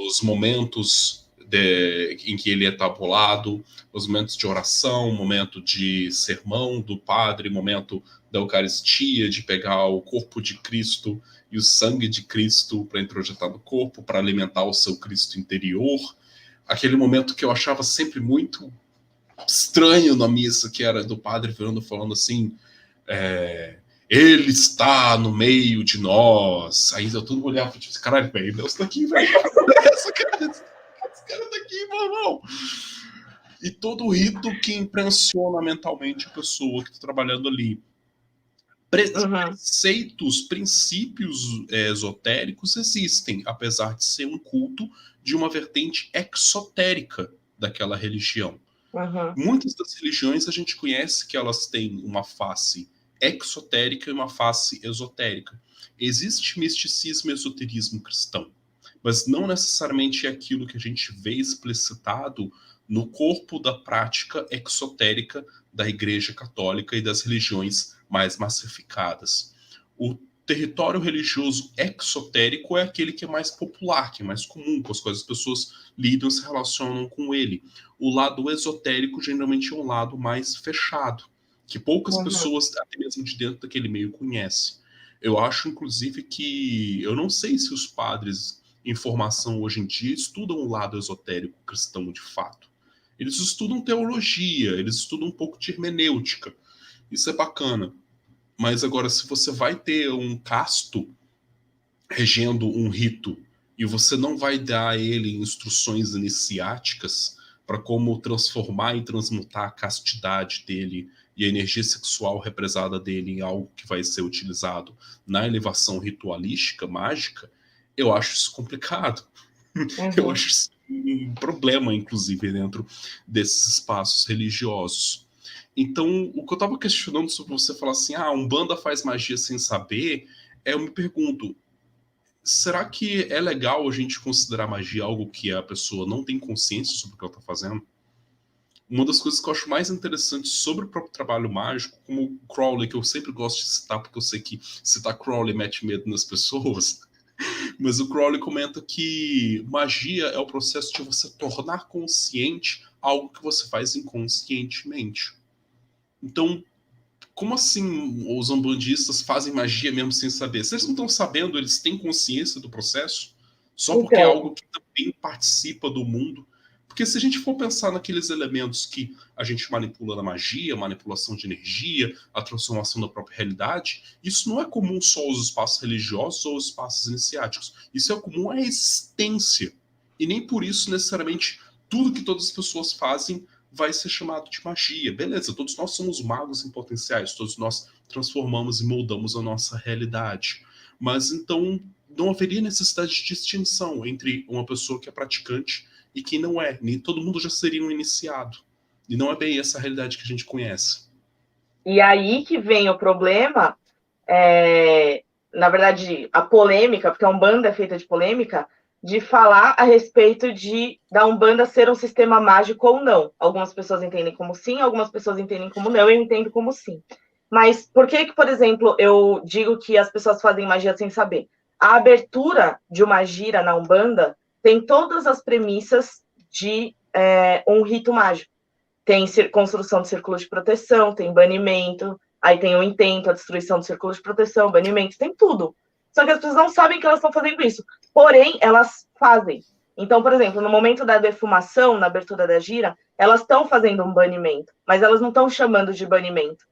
os momentos em que ele é tabulado, os momentos de oração, momento de sermão do padre, momento da Eucaristia, de pegar o corpo de Cristo e o sangue de Cristo para introjetar no corpo, para alimentar o seu Cristo interior. Aquele momento que eu achava sempre muito estranho na missa, que era do padre virando falando assim, ele está no meio de nós. Aí eu todo olhava e disse, caralho, velho, Deus tá aqui, velho. Esse cara tá aqui, meu irmão. E todo o rito que impressiona mentalmente a pessoa que está trabalhando ali. Preceitos, princípios esotéricos existem, apesar de ser um culto de uma vertente exotérica daquela religião. Muitas das religiões a gente conhece que elas têm uma face exotérica e uma face esotérica. Existe misticismo e esoterismo cristão, mas não necessariamente é aquilo que a gente vê explicitado no corpo da prática exotérica da Igreja Católica e das religiões mais massificadas. O território religioso exotérico é aquele que é mais popular, que é mais comum, com as quais as pessoas lidam e se relacionam com ele. O lado esotérico geralmente é um lado mais fechado, que poucas pessoas, até mesmo de dentro daquele meio, conhecem. Eu acho, inclusive, que... Eu não sei se os padres em formação hoje em dia estudam o lado esotérico cristão de fato. Eles estudam teologia, eles estudam um pouco de hermenêutica. Isso é bacana. Mas agora, se você vai ter um casto regendo um rito e você não vai dar a ele instruções iniciáticas para como transformar e transmutar a castidade dele e a energia sexual represada dele em algo que vai ser utilizado na elevação ritualística, mágica, eu acho isso complicado. Eu acho isso um problema, inclusive, dentro desses espaços religiosos. Então, o que eu estava questionando sobre você falar assim, Umbanda faz magia sem saber, eu me pergunto, será que é legal a gente considerar magia algo que a pessoa não tem consciência sobre o que ela está fazendo? Uma das coisas que eu acho mais interessantes sobre o próprio trabalho mágico, como o Crowley, que eu sempre gosto de citar, porque eu sei que citar Crowley mete medo nas pessoas, mas o Crowley comenta que magia é o processo de você tornar consciente algo que você faz inconscientemente. Então, como assim os umbandistas fazem magia mesmo sem saber? Se eles não estão sabendo, eles têm consciência do processo? Só porque é algo que também participa do mundo? Porque se a gente for pensar naqueles elementos que a gente manipula na magia, manipulação de energia, a transformação da própria realidade, isso não é comum só aos espaços religiosos ou aos espaços iniciáticos. Isso é comum à existência. E nem por isso, necessariamente, tudo que todas as pessoas fazem vai ser chamado de magia. Beleza, todos nós somos magos em potenciais, todos nós transformamos e moldamos a nossa realidade. Mas então não haveria necessidade de distinção entre uma pessoa que é praticante e quem não é. Nem todo mundo já seria um iniciado. E não é bem essa a realidade que a gente conhece. E aí que vem o problema, na verdade, a polêmica, porque a Umbanda é feita de polêmica, de falar a respeito da Umbanda ser um sistema mágico ou não. Algumas pessoas entendem como sim, algumas pessoas entendem como não, eu entendo como sim. Mas por que, por exemplo, eu digo que as pessoas fazem magia sem saber? A abertura de uma gira na Umbanda tem todas as premissas de um rito mágico. tem construção de círculo de proteção, tem banimento, aí tem o intento, a destruição do círculo de proteção, banimento, tem tudo. Só que as pessoas não sabem que elas estão fazendo isso. Porém, elas fazem. Então, por exemplo, no momento da defumação, na abertura da gira, elas estão fazendo um banimento, mas elas não estão chamando de banimento,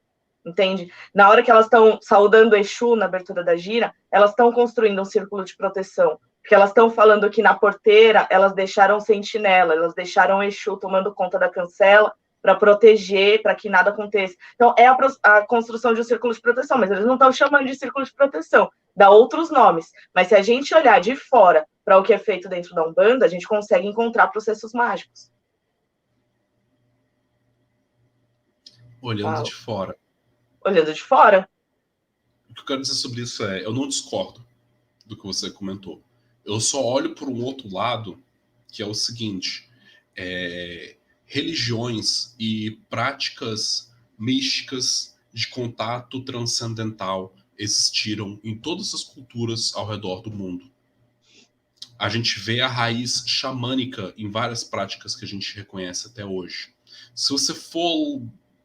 entende? Na hora que elas estão saudando o Exu na abertura da gira, elas estão construindo um círculo de proteção, porque elas estão falando que na porteira elas deixaram sentinela, elas deixaram o Exu tomando conta da cancela para proteger, para que nada aconteça. Então, é a construção de um círculo de proteção, mas eles não estão chamando de círculo de proteção, dá outros nomes. Mas se a gente olhar de fora para o que é feito dentro da Umbanda, a gente consegue encontrar processos mágicos. Olhando de fora. Olhando de fora. O que eu quero dizer sobre isso é, eu não discordo do que você comentou. Eu só olho por um outro lado, que é o seguinte, religiões e práticas místicas de contato transcendental existiram em todas as culturas ao redor do mundo. A gente vê a raiz xamânica em várias práticas que a gente reconhece até hoje. Se você for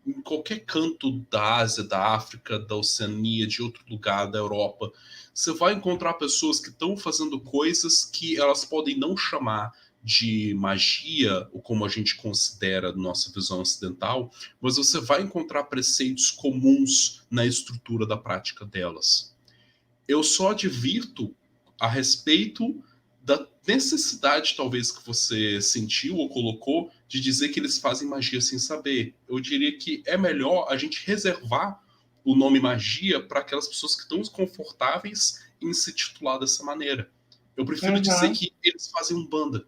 em qualquer canto da Ásia, da África, da Oceania, de outro lugar, da Europa, você vai encontrar pessoas que estão fazendo coisas que elas podem não chamar de magia, ou como a gente considera na nossa visão ocidental, mas você vai encontrar preceitos comuns na estrutura da prática delas. Eu só advirto a respeito da necessidade, talvez, que você sentiu ou colocou de dizer que eles fazem magia sem saber. Eu diria que é melhor a gente reservar o nome magia para aquelas pessoas que estão confortáveis em se titular dessa maneira. Eu prefiro dizer que eles fazem Umbanda.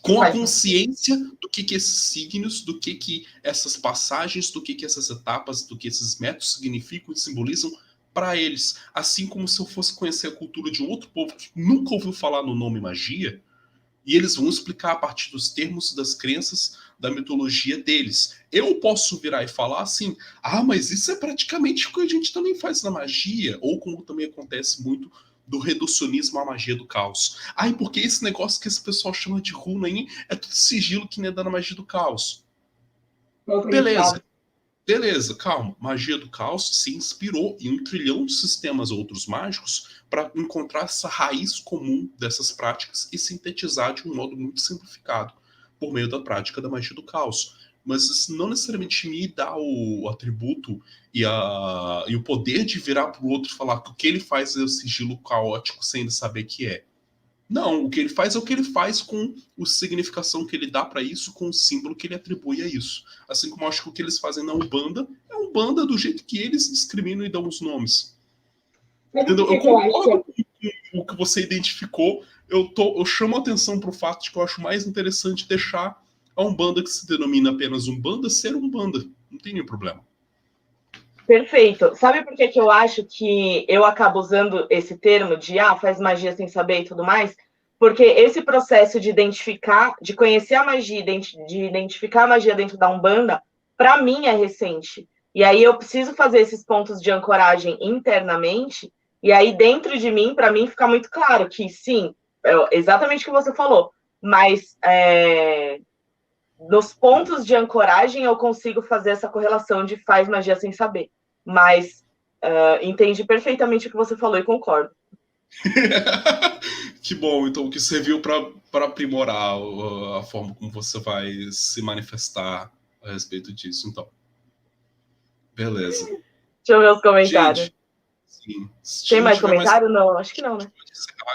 Com a consciência do que esses signos, do que essas passagens, do que essas etapas, do que esses métodos significam e simbolizam para eles. Assim como se eu fosse conhecer a cultura de um outro povo que nunca ouviu falar no nome magia, e eles vão explicar a partir dos termos das crenças da mitologia deles. Eu posso virar e falar assim, mas isso é praticamente o que a gente também faz na magia, ou como também acontece muito do reducionismo à magia do caos. E porque esse negócio que esse pessoal chama de runa aí é tudo sigilo que nem é da magia do caos. Beleza, calma. Magia do caos se inspirou em 1 trilhão de sistemas outros mágicos para encontrar essa raiz comum dessas práticas e sintetizar de um modo muito simplificado por meio da prática da magia do caos. Mas isso não necessariamente me dá o atributo e o poder de virar para o outro e falar que o que ele faz é o sigilo caótico sem ele saber que é. Não, o que ele faz é o que ele faz com a significação que ele dá para isso, com o símbolo que ele atribui a isso. Assim como eu acho que o que eles fazem na Umbanda é Umbanda do jeito que eles discriminam e dão os nomes. Entendeu? Eu concordo com o que você identificou. Eu chamo a atenção para o fato de que eu acho mais interessante deixar a Umbanda que se denomina apenas Umbanda ser Umbanda. Não tem nenhum problema. Perfeito. Sabe por que eu acho que eu acabo usando esse termo de faz magia sem saber e tudo mais? Porque esse processo de identificar, de conhecer a magia, de identificar a magia dentro da Umbanda, para mim é recente. E aí eu preciso fazer esses pontos de ancoragem internamente, e aí dentro de mim, para mim, fica muito claro que sim, é exatamente o que você falou, mas nos pontos de ancoragem eu consigo fazer essa correlação de faz magia sem saber. Mas entendi perfeitamente o que você falou e concordo. Que bom, então, que serviu para aprimorar a forma como você vai se manifestar a respeito disso, então. Beleza. Deixa eu ver os comentários. Gente, sim. Tem mais comentário? Não, acho que não, né?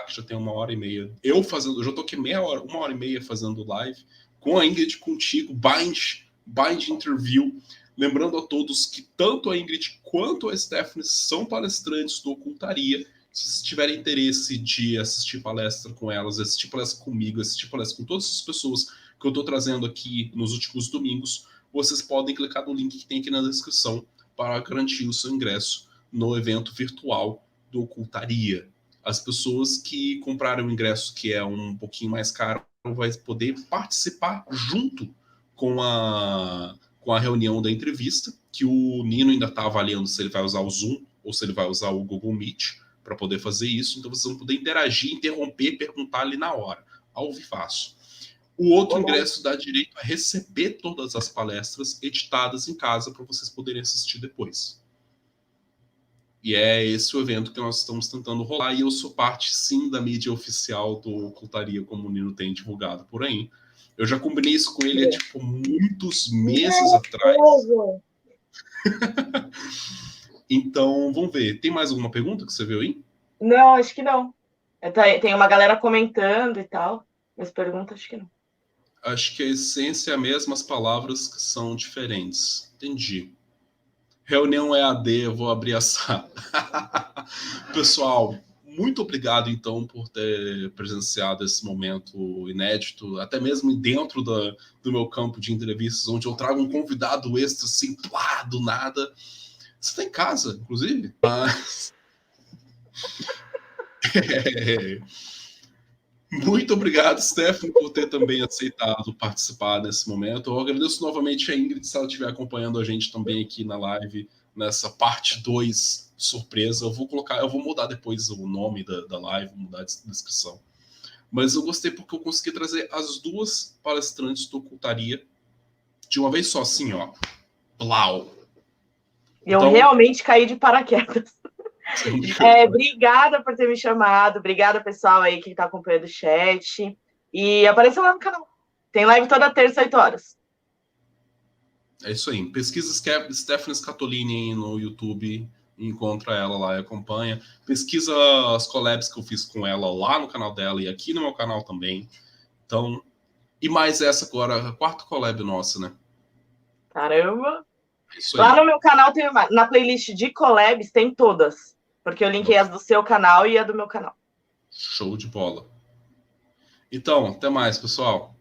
Que já tem 1h30. Eu já tô aqui 1h30 fazendo live com a Ingrid, contigo, Bind Interview. Lembrando a todos que tanto a Ingrid quanto a Stephanie são palestrantes do Ocultaria. Se tiverem interesse de assistir palestra com elas, assistir palestra comigo, assistir palestra com todas as pessoas que eu estou trazendo aqui nos últimos domingos, vocês podem clicar no link que tem aqui na descrição para garantir o seu ingresso no evento virtual do Ocultaria. As pessoas que compraram o ingresso, que é um pouquinho mais caro, vai poder participar junto com a reunião da entrevista, que o Nino ainda está avaliando se ele vai usar o Zoom ou se ele vai usar o Google Meet para poder fazer isso. Então vocês vão poder interagir, interromper, perguntar ali na hora, ao vivaço. O outro ingresso dá direito a receber todas as palestras editadas em casa para vocês poderem assistir depois. E é esse o evento que nós estamos tentando rolar. E eu sou parte, sim, da mídia oficial do Ocultaria, como o Nino tem divulgado por aí. Eu já combinei isso com ele há, tipo, muitos meses atrás. Então, vamos ver. Tem mais alguma pergunta que você viu aí? Não, acho que não. Tem uma galera comentando e tal. Mas pergunta, acho que não. Acho que a essência é a mesma, as palavras que são diferentes. Entendi. Reunião EAD, eu vou abrir a sala. Pessoal, muito obrigado, então, por ter presenciado esse momento inédito, até mesmo dentro do meu campo de entrevistas, onde eu trago um convidado extra, assim, plá, do nada. Você está em casa, inclusive? Mas... Muito obrigado, Stephanie, por ter também aceitado participar nesse momento. Eu agradeço novamente a Ingrid, se ela estiver acompanhando a gente também aqui na live, nessa parte 2 surpresa. Eu vou mudar depois o nome da live, vou mudar a descrição. Mas eu gostei porque eu consegui trazer as duas palestrantes do Ocultaria de uma vez só, assim, ó. Blau! Eu realmente caí de paraquedas. Obrigada por ter me chamado. Obrigada, pessoal aí que está acompanhando o chat. E apareça lá no canal. Tem live toda terça, 8 horas. É isso aí. Pesquisa Stephanie Scatolini no YouTube, encontra ela lá e acompanha. Pesquisa as collabs que eu fiz com ela lá no canal dela e aqui no meu canal também. Então, e mais essa agora, a quarta collab nossa, né? Caramba! É isso lá aí. No meu canal, na playlist de collabs, tem todas. Porque eu linkei as do seu canal e a do meu canal. Show de bola. Então, até mais, pessoal.